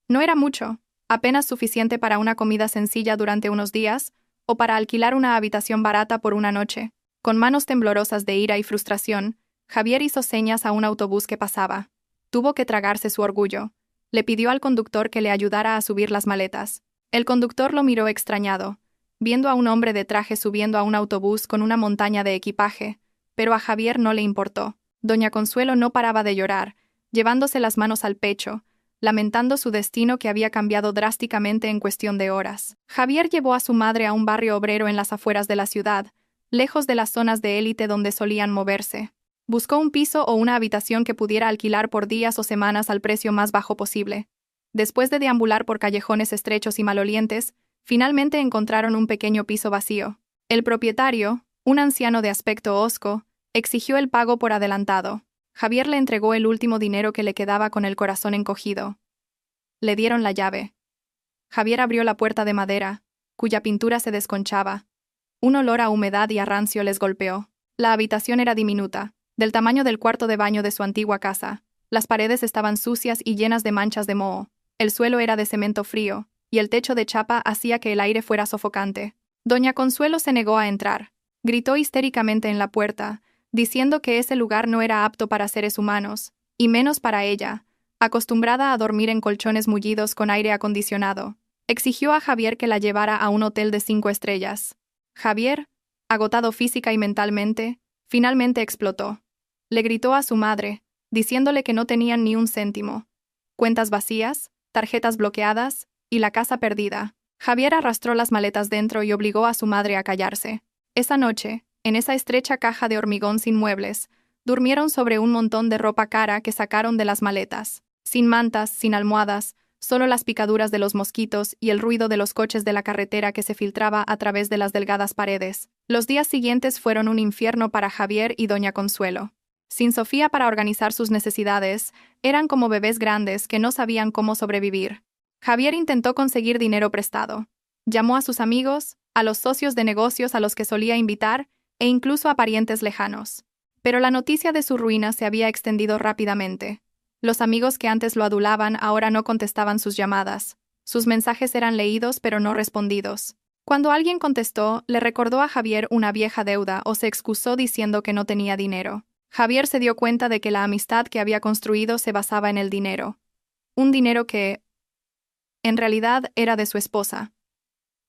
No era mucho, apenas suficiente para una comida sencilla durante unos días, o para alquilar una habitación barata por una noche. Con manos temblorosas de ira y frustración, Javier hizo señas a un autobús que pasaba. Tuvo que tragarse su orgullo. Le pidió al conductor que le ayudara a subir las maletas. El conductor lo miró extrañado, viendo a un hombre de traje subiendo a un autobús con una montaña de equipaje, pero a Javier no le importó. Doña Consuelo no paraba de llorar, llevándose las manos al pecho, lamentando su destino que había cambiado drásticamente en cuestión de horas. Javier llevó a su madre a un barrio obrero en las afueras de la ciudad, lejos de las zonas de élite donde solían moverse. Buscó un piso o una habitación que pudiera alquilar por días o semanas al precio más bajo posible. Después de deambular por callejones estrechos y malolientes, finalmente encontraron un pequeño piso vacío. El propietario, un anciano de aspecto hosco, exigió el pago por adelantado. Javier le entregó el último dinero que le quedaba con el corazón encogido. Le dieron la llave. Javier abrió la puerta de madera, cuya pintura se desconchaba. Un olor a humedad y a rancio les golpeó. La habitación era diminuta, del tamaño del cuarto de baño de su antigua casa. Las paredes estaban sucias y llenas de manchas de moho. El suelo era de cemento frío, y el techo de chapa hacía que el aire fuera sofocante. Doña Consuelo se negó a entrar. Gritó histéricamente en la puerta, diciendo que ese lugar no era apto para seres humanos, y menos para ella, acostumbrada a dormir en colchones mullidos con aire acondicionado. Exigió a Javier que la llevara a un hotel de 5 estrellas. Javier, agotado física y mentalmente, finalmente explotó. Le gritó a su madre, diciéndole que no tenían ni un céntimo. Cuentas vacías, tarjetas bloqueadas, y la casa perdida. Javier arrastró las maletas dentro y obligó a su madre a callarse. Esa noche, en esa estrecha caja de hormigón sin muebles, durmieron sobre un montón de ropa cara que sacaron de las maletas. Sin mantas, sin almohadas, solo las picaduras de los mosquitos y el ruido de los coches de la carretera que se filtraba a través de las delgadas paredes. Los días siguientes fueron un infierno para Javier y doña Consuelo. Sin Sofía para organizar sus necesidades, eran como bebés grandes que no sabían cómo sobrevivir. Javier intentó conseguir dinero prestado. Llamó a sus amigos, a los socios de negocios a los que solía invitar, e incluso a parientes lejanos. Pero la noticia de su ruina se había extendido rápidamente. Los amigos que antes lo adulaban ahora no contestaban sus llamadas. Sus mensajes eran leídos pero no respondidos. Cuando alguien contestó, le recordó a Javier una vieja deuda o se excusó diciendo que no tenía dinero. Javier se dio cuenta de que la amistad que había construido se basaba en el dinero. Un dinero que, en realidad, era de su esposa.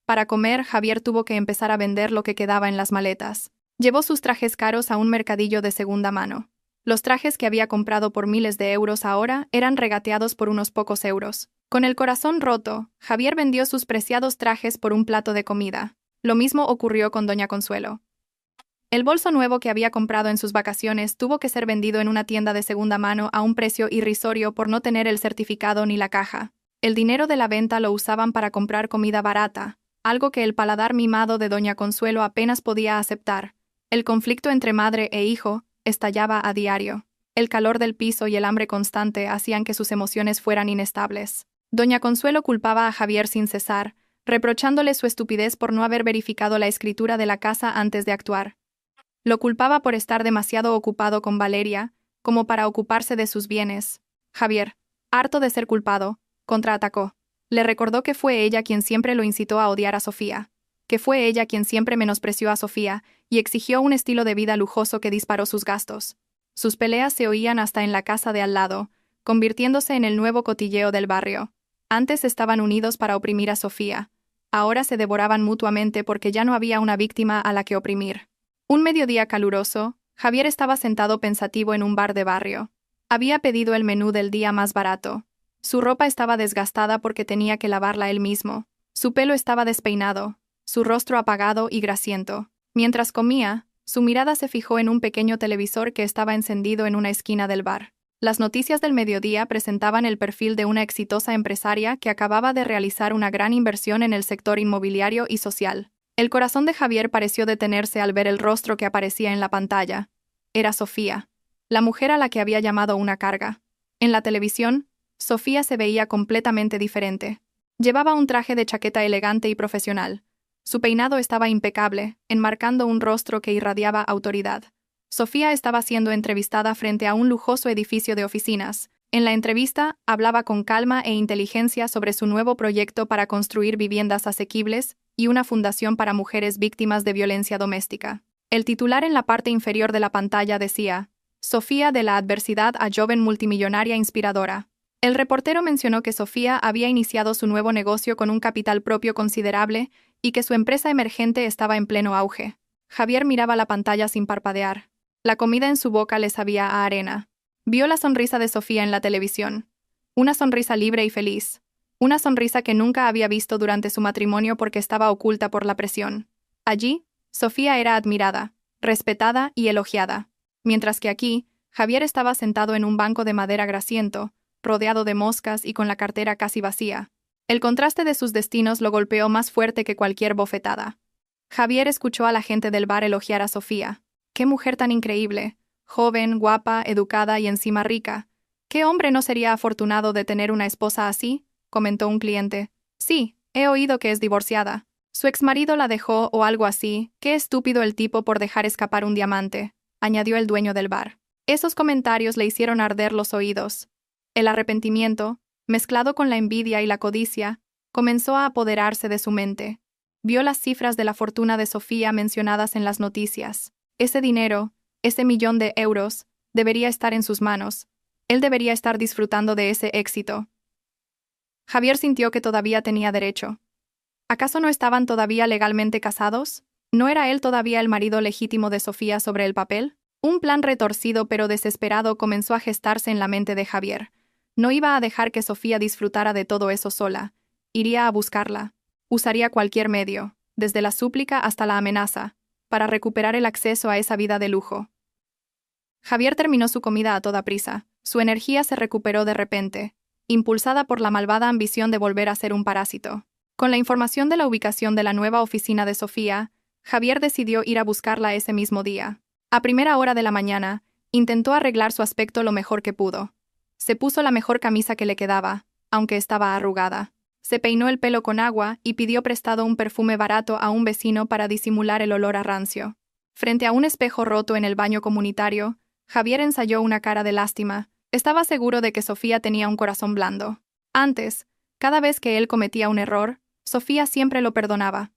Para comer, Javier tuvo que empezar a vender lo que quedaba en las maletas. Llevó sus trajes caros a un mercadillo de segunda mano. Los trajes que había comprado por miles de euros ahora eran regateados por unos pocos euros. Con el corazón roto, Javier vendió sus preciados trajes por un plato de comida. Lo mismo ocurrió con doña Consuelo. El bolso nuevo que había comprado en sus vacaciones tuvo que ser vendido en una tienda de segunda mano a un precio irrisorio por no tener el certificado ni la caja. El dinero de la venta lo usaban para comprar comida barata, algo que el paladar mimado de doña Consuelo apenas podía aceptar. El conflicto entre madre e hijo estallaba a diario. El calor del piso y el hambre constante hacían que sus emociones fueran inestables. Doña Consuelo culpaba a Javier sin cesar, reprochándole su estupidez por no haber verificado la escritura de la casa antes de actuar. Lo culpaba por estar demasiado ocupado con Valeria, como para ocuparse de sus bienes. Javier, harto de ser culpado, contraatacó. Le recordó que fue ella quien siempre lo incitó a odiar a Sofía, que fue ella quien siempre menospreció a Sofía y exigió un estilo de vida lujoso que disparó sus gastos. Sus peleas se oían hasta en la casa de al lado, convirtiéndose en el nuevo cotilleo del barrio. Antes estaban unidos para oprimir a Sofía, ahora se devoraban mutuamente porque ya no había una víctima a la que oprimir. Un mediodía caluroso, Javier estaba sentado pensativo en un bar de barrio. Había pedido el menú del día más barato. Su ropa estaba desgastada porque tenía que lavarla él mismo. Su pelo estaba despeinado, su rostro apagado y grasiento. Mientras comía, su mirada se fijó en un pequeño televisor que estaba encendido en una esquina del bar. Las noticias del mediodía presentaban el perfil de una exitosa empresaria que acababa de realizar una gran inversión en el sector inmobiliario y social. El corazón de Javier pareció detenerse al ver el rostro que aparecía en la pantalla. Era Sofía, la mujer a la que había llamado una carga. En la televisión, Sofía se veía completamente diferente. Llevaba un traje de chaqueta elegante y profesional. Su peinado estaba impecable, enmarcando un rostro que irradiaba autoridad. Sofía estaba siendo entrevistada frente a un lujoso edificio de oficinas. En la entrevista, hablaba con calma e inteligencia sobre su nuevo proyecto para construir viviendas asequibles y una fundación para mujeres víctimas de violencia doméstica. El titular en la parte inferior de la pantalla decía: Sofía de la adversidad a joven multimillonaria inspiradora. El reportero mencionó que Sofía había iniciado su nuevo negocio con un capital propio considerable y que su empresa emergente estaba en pleno auge. Javier miraba la pantalla sin parpadear. La comida en su boca le sabía a arena. Vio la sonrisa de Sofía en la televisión. Una sonrisa libre y feliz. Una sonrisa que nunca había visto durante su matrimonio porque estaba oculta por la presión. Allí, Sofía era admirada, respetada y elogiada. Mientras que aquí, Javier estaba sentado en un banco de madera grasiento, rodeado de moscas y con la cartera casi vacía. El contraste de sus destinos lo golpeó más fuerte que cualquier bofetada. Javier escuchó a la gente del bar elogiar a Sofía. ¡Qué mujer tan increíble! Joven, guapa, educada y encima rica. ¿Qué hombre no sería afortunado de tener una esposa así?, comentó un cliente. Sí, he oído que es divorciada. Su exmarido la dejó o algo así. Qué estúpido el tipo por dejar escapar un diamante, añadió el dueño del bar. Esos comentarios le hicieron arder los oídos. El arrepentimiento, mezclado con la envidia y la codicia, comenzó a apoderarse de su mente. Vio las cifras de la fortuna de Sofía mencionadas en las noticias. Ese dinero, ese 1.000.000 de euros, debería estar en sus manos. Él debería estar disfrutando de ese éxito. Javier sintió que todavía tenía derecho. ¿Acaso no estaban todavía legalmente casados? ¿No era él todavía el marido legítimo de Sofía sobre el papel? Un plan retorcido pero desesperado comenzó a gestarse en la mente de Javier. No iba a dejar que Sofía disfrutara de todo eso sola. Iría a buscarla. Usaría cualquier medio, desde la súplica hasta la amenaza. para recuperar el acceso a esa vida de lujo. Javier terminó su comida a toda prisa. Su energía se recuperó de repente, impulsada por la malvada ambición de volver a ser un parásito. Con la información de la ubicación de la nueva oficina de Sofía, Javier decidió ir a buscarla ese mismo día. A primera hora de la mañana, intentó arreglar su aspecto lo mejor que pudo. Se puso la mejor camisa que le quedaba, aunque estaba arrugada. Se peinó el pelo con agua y pidió prestado un perfume barato a un vecino para disimular el olor a rancio. Frente a un espejo roto en el baño comunitario, Javier ensayó una cara de lástima. Estaba seguro de que Sofía tenía un corazón blando. Antes, cada vez que él cometía un error, Sofía siempre lo perdonaba.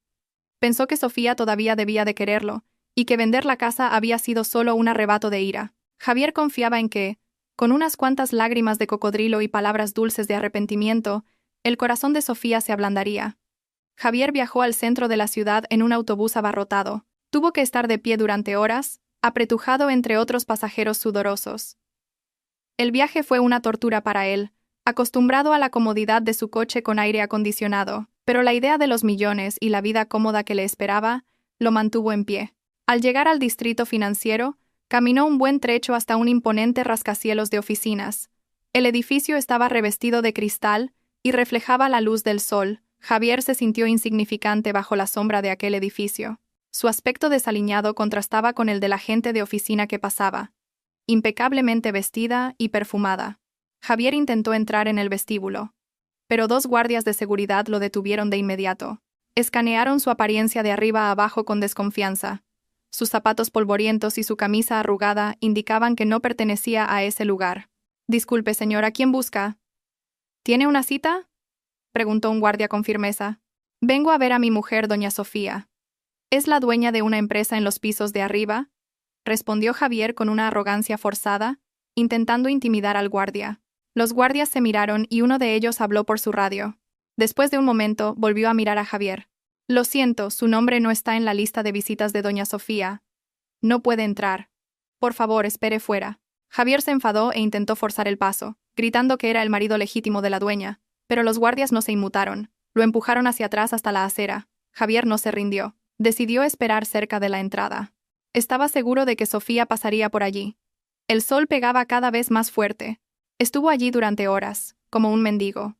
Pensó que Sofía todavía debía de quererlo, y que vender la casa había sido solo un arrebato de ira. Javier confiaba en que, con unas cuantas lágrimas de cocodrilo y palabras dulces de arrepentimiento, el corazón de Sofía se ablandaría. Javier viajó al centro de la ciudad en un autobús abarrotado. Tuvo que estar de pie durante horas, apretujado entre otros pasajeros sudorosos. El viaje fue una tortura para él, acostumbrado a la comodidad de su coche con aire acondicionado, pero la idea de los millones y la vida cómoda que le esperaba lo mantuvo en pie. Al llegar al distrito financiero, caminó un buen trecho hasta un imponente rascacielos de oficinas. El edificio estaba revestido de cristal y reflejaba la luz del sol. Javier se sintió insignificante bajo la sombra de aquel edificio. Su aspecto desaliñado contrastaba con el de la gente de oficina que pasaba, impecablemente vestida y perfumada. Javier intentó entrar en el vestíbulo, pero dos guardias de seguridad lo detuvieron de inmediato. Escanearon su apariencia de arriba a abajo con desconfianza. Sus zapatos polvorientos y su camisa arrugada indicaban que no pertenecía a ese lugar. «Disculpe, señora, ¿quién busca?» «¿Tiene una cita?», preguntó un guardia con firmeza. «Vengo a ver a mi mujer, doña Sofía». «¿Es la dueña de una empresa en los pisos de arriba?», respondió Javier con una arrogancia forzada, intentando intimidar al guardia. Los guardias se miraron y uno de ellos habló por su radio. Después de un momento, volvió a mirar a Javier. «Lo siento, su nombre no está en la lista de visitas de doña Sofía. No puede entrar. Por favor, espere fuera». Javier se enfadó e intentó forzar el paso, gritando que era el marido legítimo de la dueña, pero los guardias no se inmutaron. Lo empujaron hacia atrás hasta la acera. Javier no se rindió. Decidió esperar cerca de la entrada. Estaba seguro de que Sofía pasaría por allí. El sol pegaba cada vez más fuerte. Estuvo allí durante horas, como un mendigo.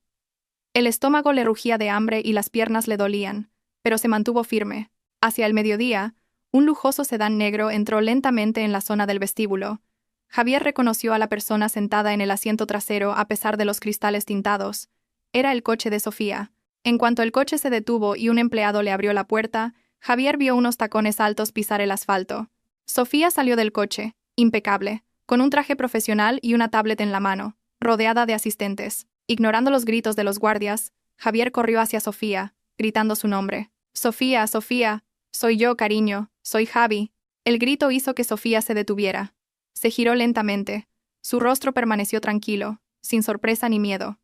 El estómago le rugía de hambre y las piernas le dolían, pero se mantuvo firme. Hacia el mediodía, un lujoso sedán negro entró lentamente en la zona del vestíbulo. Javier reconoció a la persona sentada en el asiento trasero a pesar de los cristales tintados. Era el coche de Sofía. En cuanto el coche se detuvo y un empleado le abrió la puerta, Javier vio unos tacones altos pisar el asfalto. Sofía salió del coche, impecable, con un traje profesional y una tablet en la mano, rodeada de asistentes. Ignorando los gritos de los guardias, Javier corrió hacia Sofía, gritando su nombre. «Sofía, Sofía, soy yo, cariño, soy Javi». El grito hizo que Sofía se detuviera. Se giró lentamente. Su rostro permaneció tranquilo, sin sorpresa ni miedo.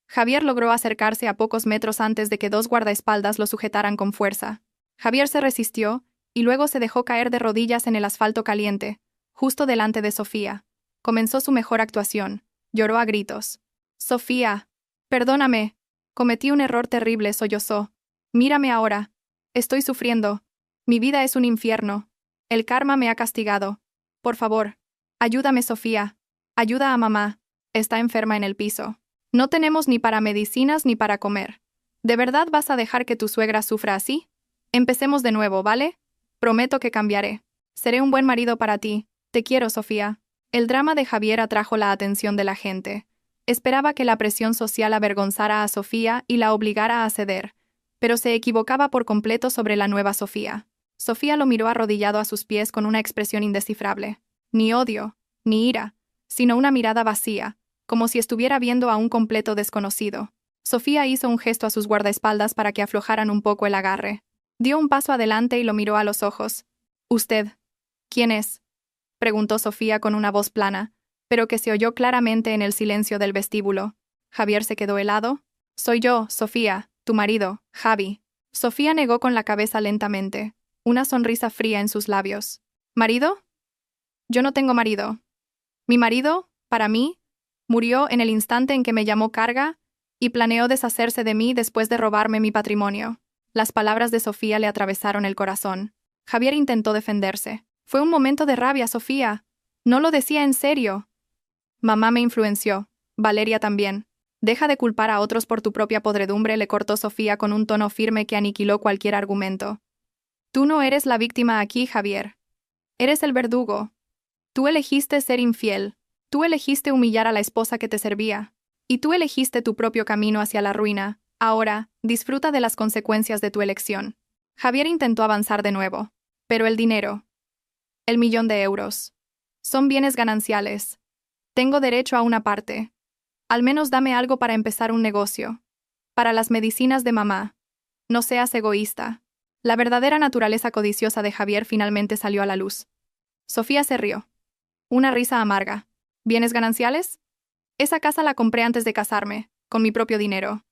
Javier logró acercarse a pocos metros antes de que dos guardaespaldas lo sujetaran con fuerza. Javier se resistió, y luego se dejó caer de rodillas en el asfalto caliente, justo delante de Sofía. Comenzó su mejor actuación. Lloró a gritos. «Sofía, perdóname. Cometí un error terrible», sollozó. «Mírame ahora. Estoy sufriendo. Mi vida es un infierno. El karma me ha castigado. Por favor, ayúdame, Sofía. Ayuda a mamá. Está enferma en el piso. No tenemos ni para medicinas ni para comer. ¿De verdad vas a dejar que tu suegra sufra así? Empecemos de nuevo, ¿vale? Prometo que cambiaré. Seré un buen marido para ti. Te quiero, Sofía». El drama de Javier atrajo la atención de la gente. Esperaba que la presión social avergonzara a Sofía y la obligara a ceder, pero se equivocaba por completo sobre la nueva Sofía. Sofía lo miró arrodillado a sus pies con una expresión indescifrable. Ni odio, ni ira, sino una mirada vacía, como si estuviera viendo a un completo desconocido. Sofía hizo un gesto a sus guardaespaldas para que aflojaran un poco el agarre. Dio un paso adelante y lo miró a los ojos. «¿Usted? ¿Quién es?», preguntó Sofía con una voz plana, pero que se oyó claramente en el silencio del vestíbulo. Javier se quedó helado. «Soy yo, Sofía, tu marido, Javi». Sofía negó con la cabeza lentamente, una sonrisa fría en sus labios. «¿Marido? Yo no tengo marido. Mi marido, para mí, murió en el instante en que me llamó carga y planeó deshacerse de mí después de robarme mi patrimonio». Las palabras de Sofía le atravesaron el corazón. Javier intentó defenderse. Fue un momento de rabia, Sofía. No lo decía en serio. Mamá me influenció. Valeria también. Deja de culpar a otros por tu propia podredumbre, le cortó Sofía con un tono firme que aniquiló cualquier argumento. Tú no eres la víctima aquí, Javier. Eres el verdugo. Tú elegiste ser infiel. Tú elegiste humillar a la esposa que te servía. Y tú elegiste tu propio camino hacia la ruina. Ahora, disfruta de las consecuencias de tu elección. Javier intentó avanzar de nuevo. Pero el dinero. El 1.000.000 de euros. Son bienes gananciales. Tengo derecho a una parte. Al menos dame algo para empezar un negocio. Para las medicinas de mamá. No seas egoísta. La verdadera naturaleza codiciosa de Javier finalmente salió a la luz. Sofía se rió. Una risa amarga. ¿Bienes gananciales? Esa casa la compré antes de casarme, con mi propio dinero.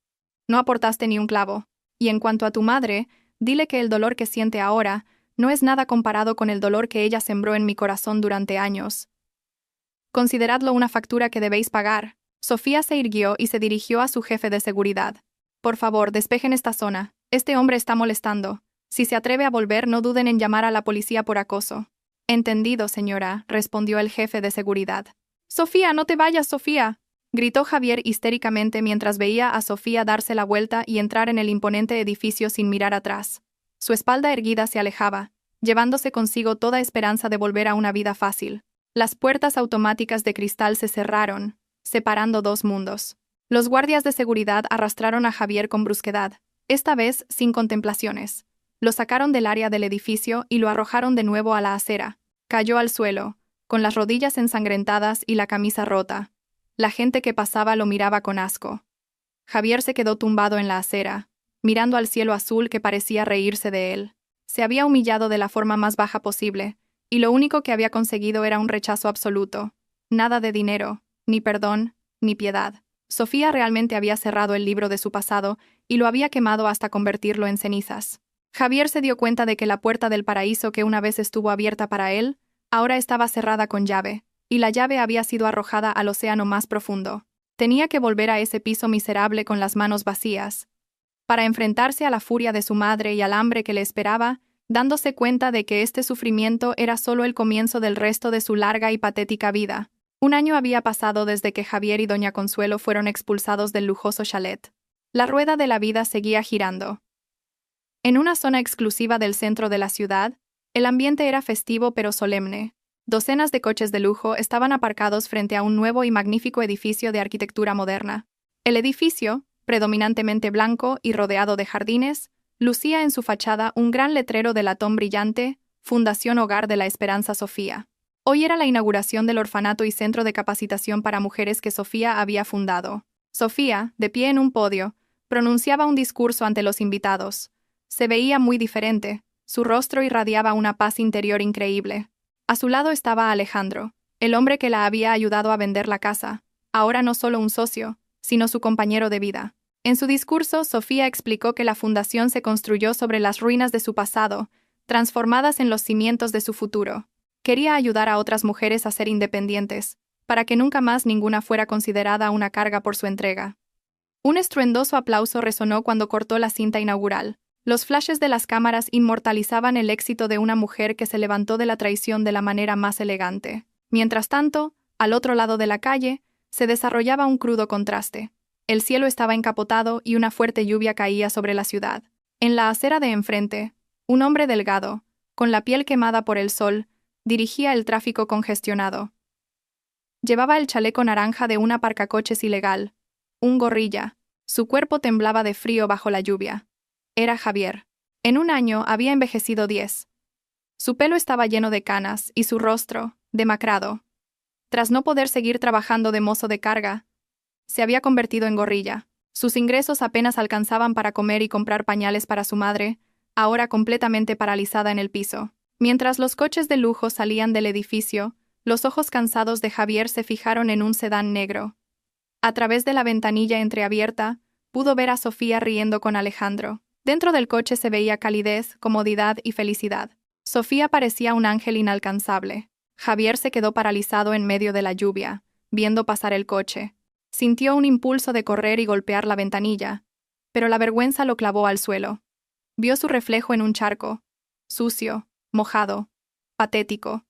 No aportaste ni un clavo. Y en cuanto a tu madre, dile que el dolor que siente ahora no es nada comparado con el dolor que ella sembró en mi corazón durante años. Consideradlo una factura que debéis pagar. Sofía se irguió y se dirigió a su jefe de seguridad. Por favor, despejen esta zona. Este hombre está molestando. Si se atreve a volver, no duden en llamar a la policía por acoso. Entendido, señora, respondió el jefe de seguridad. Sofía, no te vayas, Sofía, gritó Javier histéricamente mientras veía a Sofía darse la vuelta y entrar en el imponente edificio sin mirar atrás. Su espalda erguida se alejaba, llevándose consigo toda esperanza de volver a una vida fácil. Las puertas automáticas de cristal se cerraron, separando dos mundos. Los guardias de seguridad arrastraron a Javier con brusquedad, esta vez sin contemplaciones. Lo sacaron del área del edificio y lo arrojaron de nuevo a la acera. Cayó al suelo, con las rodillas ensangrentadas y la camisa rota. La gente que pasaba lo miraba con asco. Javier se quedó tumbado en la acera, mirando al cielo azul que parecía reírse de él. Se había humillado de la forma más baja posible, y lo único que había conseguido era un rechazo absoluto. Nada de dinero, ni perdón, ni piedad. Sofía realmente había cerrado el libro de su pasado y lo había quemado hasta convertirlo en cenizas. Javier se dio cuenta de que la puerta del paraíso que una vez estuvo abierta para él, ahora estaba cerrada con llave, y la llave había sido arrojada al océano más profundo. Tenía que volver a ese piso miserable con las manos vacías, para enfrentarse a la furia de su madre y al hambre que le esperaba, dándose cuenta de que este sufrimiento era solo el comienzo del resto de su larga y patética vida. Un año había pasado desde que Javier y doña Consuelo fueron expulsados del lujoso chalet. La rueda de la vida seguía girando. En una zona exclusiva del centro de la ciudad, el ambiente era festivo pero solemne. Docenas de coches de lujo estaban aparcados frente a un nuevo y magnífico edificio de arquitectura moderna. El edificio, predominantemente blanco y rodeado de jardines, lucía en su fachada un gran letrero de latón brillante, Fundación Hogar de la Esperanza Sofía. Hoy era la inauguración del orfanato y centro de capacitación para mujeres que Sofía había fundado. Sofía, de pie en un podio, pronunciaba un discurso ante los invitados. Se veía muy diferente, su rostro irradiaba una paz interior increíble. A su lado estaba Alejandro, el hombre que la había ayudado a vender la casa, ahora no solo un socio, sino su compañero de vida. En su discurso, Sofía explicó que la fundación se construyó sobre las ruinas de su pasado, transformadas en los cimientos de su futuro. Quería ayudar a otras mujeres a ser independientes, para que nunca más ninguna fuera considerada una carga por su entrega. Un estruendoso aplauso resonó cuando cortó la cinta inaugural. Los flashes de las cámaras inmortalizaban el éxito de una mujer que se levantó de la traición de la manera más elegante. Mientras tanto, al otro lado de la calle, se desarrollaba un crudo contraste. El cielo estaba encapotado y una fuerte lluvia caía sobre la ciudad. En la acera de enfrente, un hombre delgado, con la piel quemada por el sol, dirigía el tráfico congestionado. Llevaba el chaleco naranja de un aparcacoches ilegal, un gorrilla. Su cuerpo temblaba de frío bajo la lluvia. Era Javier. En un año había envejecido 10. Su pelo estaba lleno de canas y su rostro, demacrado. Tras no poder seguir trabajando de mozo de carga, se había convertido en gorrilla. Sus ingresos apenas alcanzaban para comer y comprar pañales para su madre, ahora completamente paralizada en el piso. Mientras los coches de lujo salían del edificio, los ojos cansados de Javier se fijaron en un sedán negro. A través de la ventanilla entreabierta, pudo ver a Sofía riendo con Alejandro. Dentro del coche se veía calidez, comodidad y felicidad. Sofía parecía un ángel inalcanzable. Javier se quedó paralizado en medio de la lluvia, viendo pasar el coche. Sintió un impulso de correr y golpear la ventanilla, pero la vergüenza lo clavó al suelo. Vio su reflejo en un charco, sucio, mojado, patético.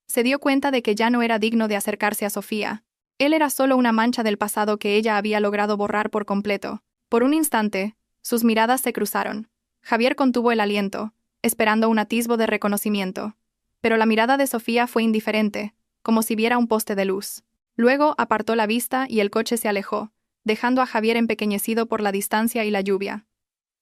Se dio cuenta de que ya no era digno de acercarse a Sofía. Él era solo una mancha del pasado que ella había logrado borrar por completo. Por un instante, sus miradas se cruzaron. Javier contuvo el aliento, esperando un atisbo de reconocimiento. Pero la mirada de Sofía fue indiferente, como si viera un poste de luz. Luego apartó la vista y el coche se alejó, dejando a Javier empequeñecido por la distancia y la lluvia.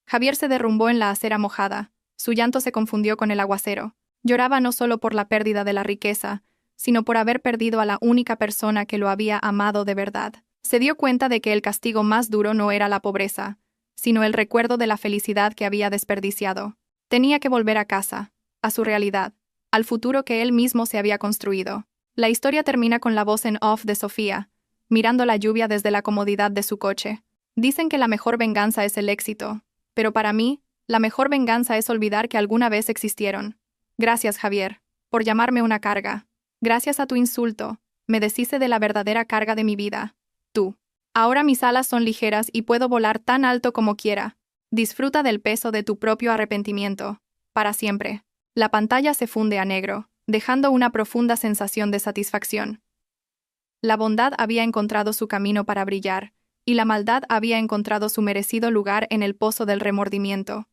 Javier se derrumbó en la acera mojada. Su llanto se confundió con el aguacero. Lloraba no solo por la pérdida de la riqueza, sino por haber perdido a la única persona que lo había amado de verdad. Se dio cuenta de que el castigo más duro no era la pobreza, sino el recuerdo de la felicidad que había desperdiciado. Tenía que volver a casa, a su realidad, al futuro que él mismo se había construido. La historia termina con la voz en off de Sofía, mirando la lluvia desde la comodidad de su coche. Dicen que la mejor venganza es el éxito, pero para mí, la mejor venganza es olvidar que alguna vez existieron. Gracias, Javier, por llamarme una carga. Gracias a tu insulto, me deshice de la verdadera carga de mi vida. Tú. Ahora mis alas son ligeras y puedo volar tan alto como quiera. Disfruta del peso de tu propio arrepentimiento. Para siempre. La pantalla se funde a negro, dejando una profunda sensación de satisfacción. La bondad había encontrado su camino para brillar, y la maldad había encontrado su merecido lugar en el pozo del remordimiento.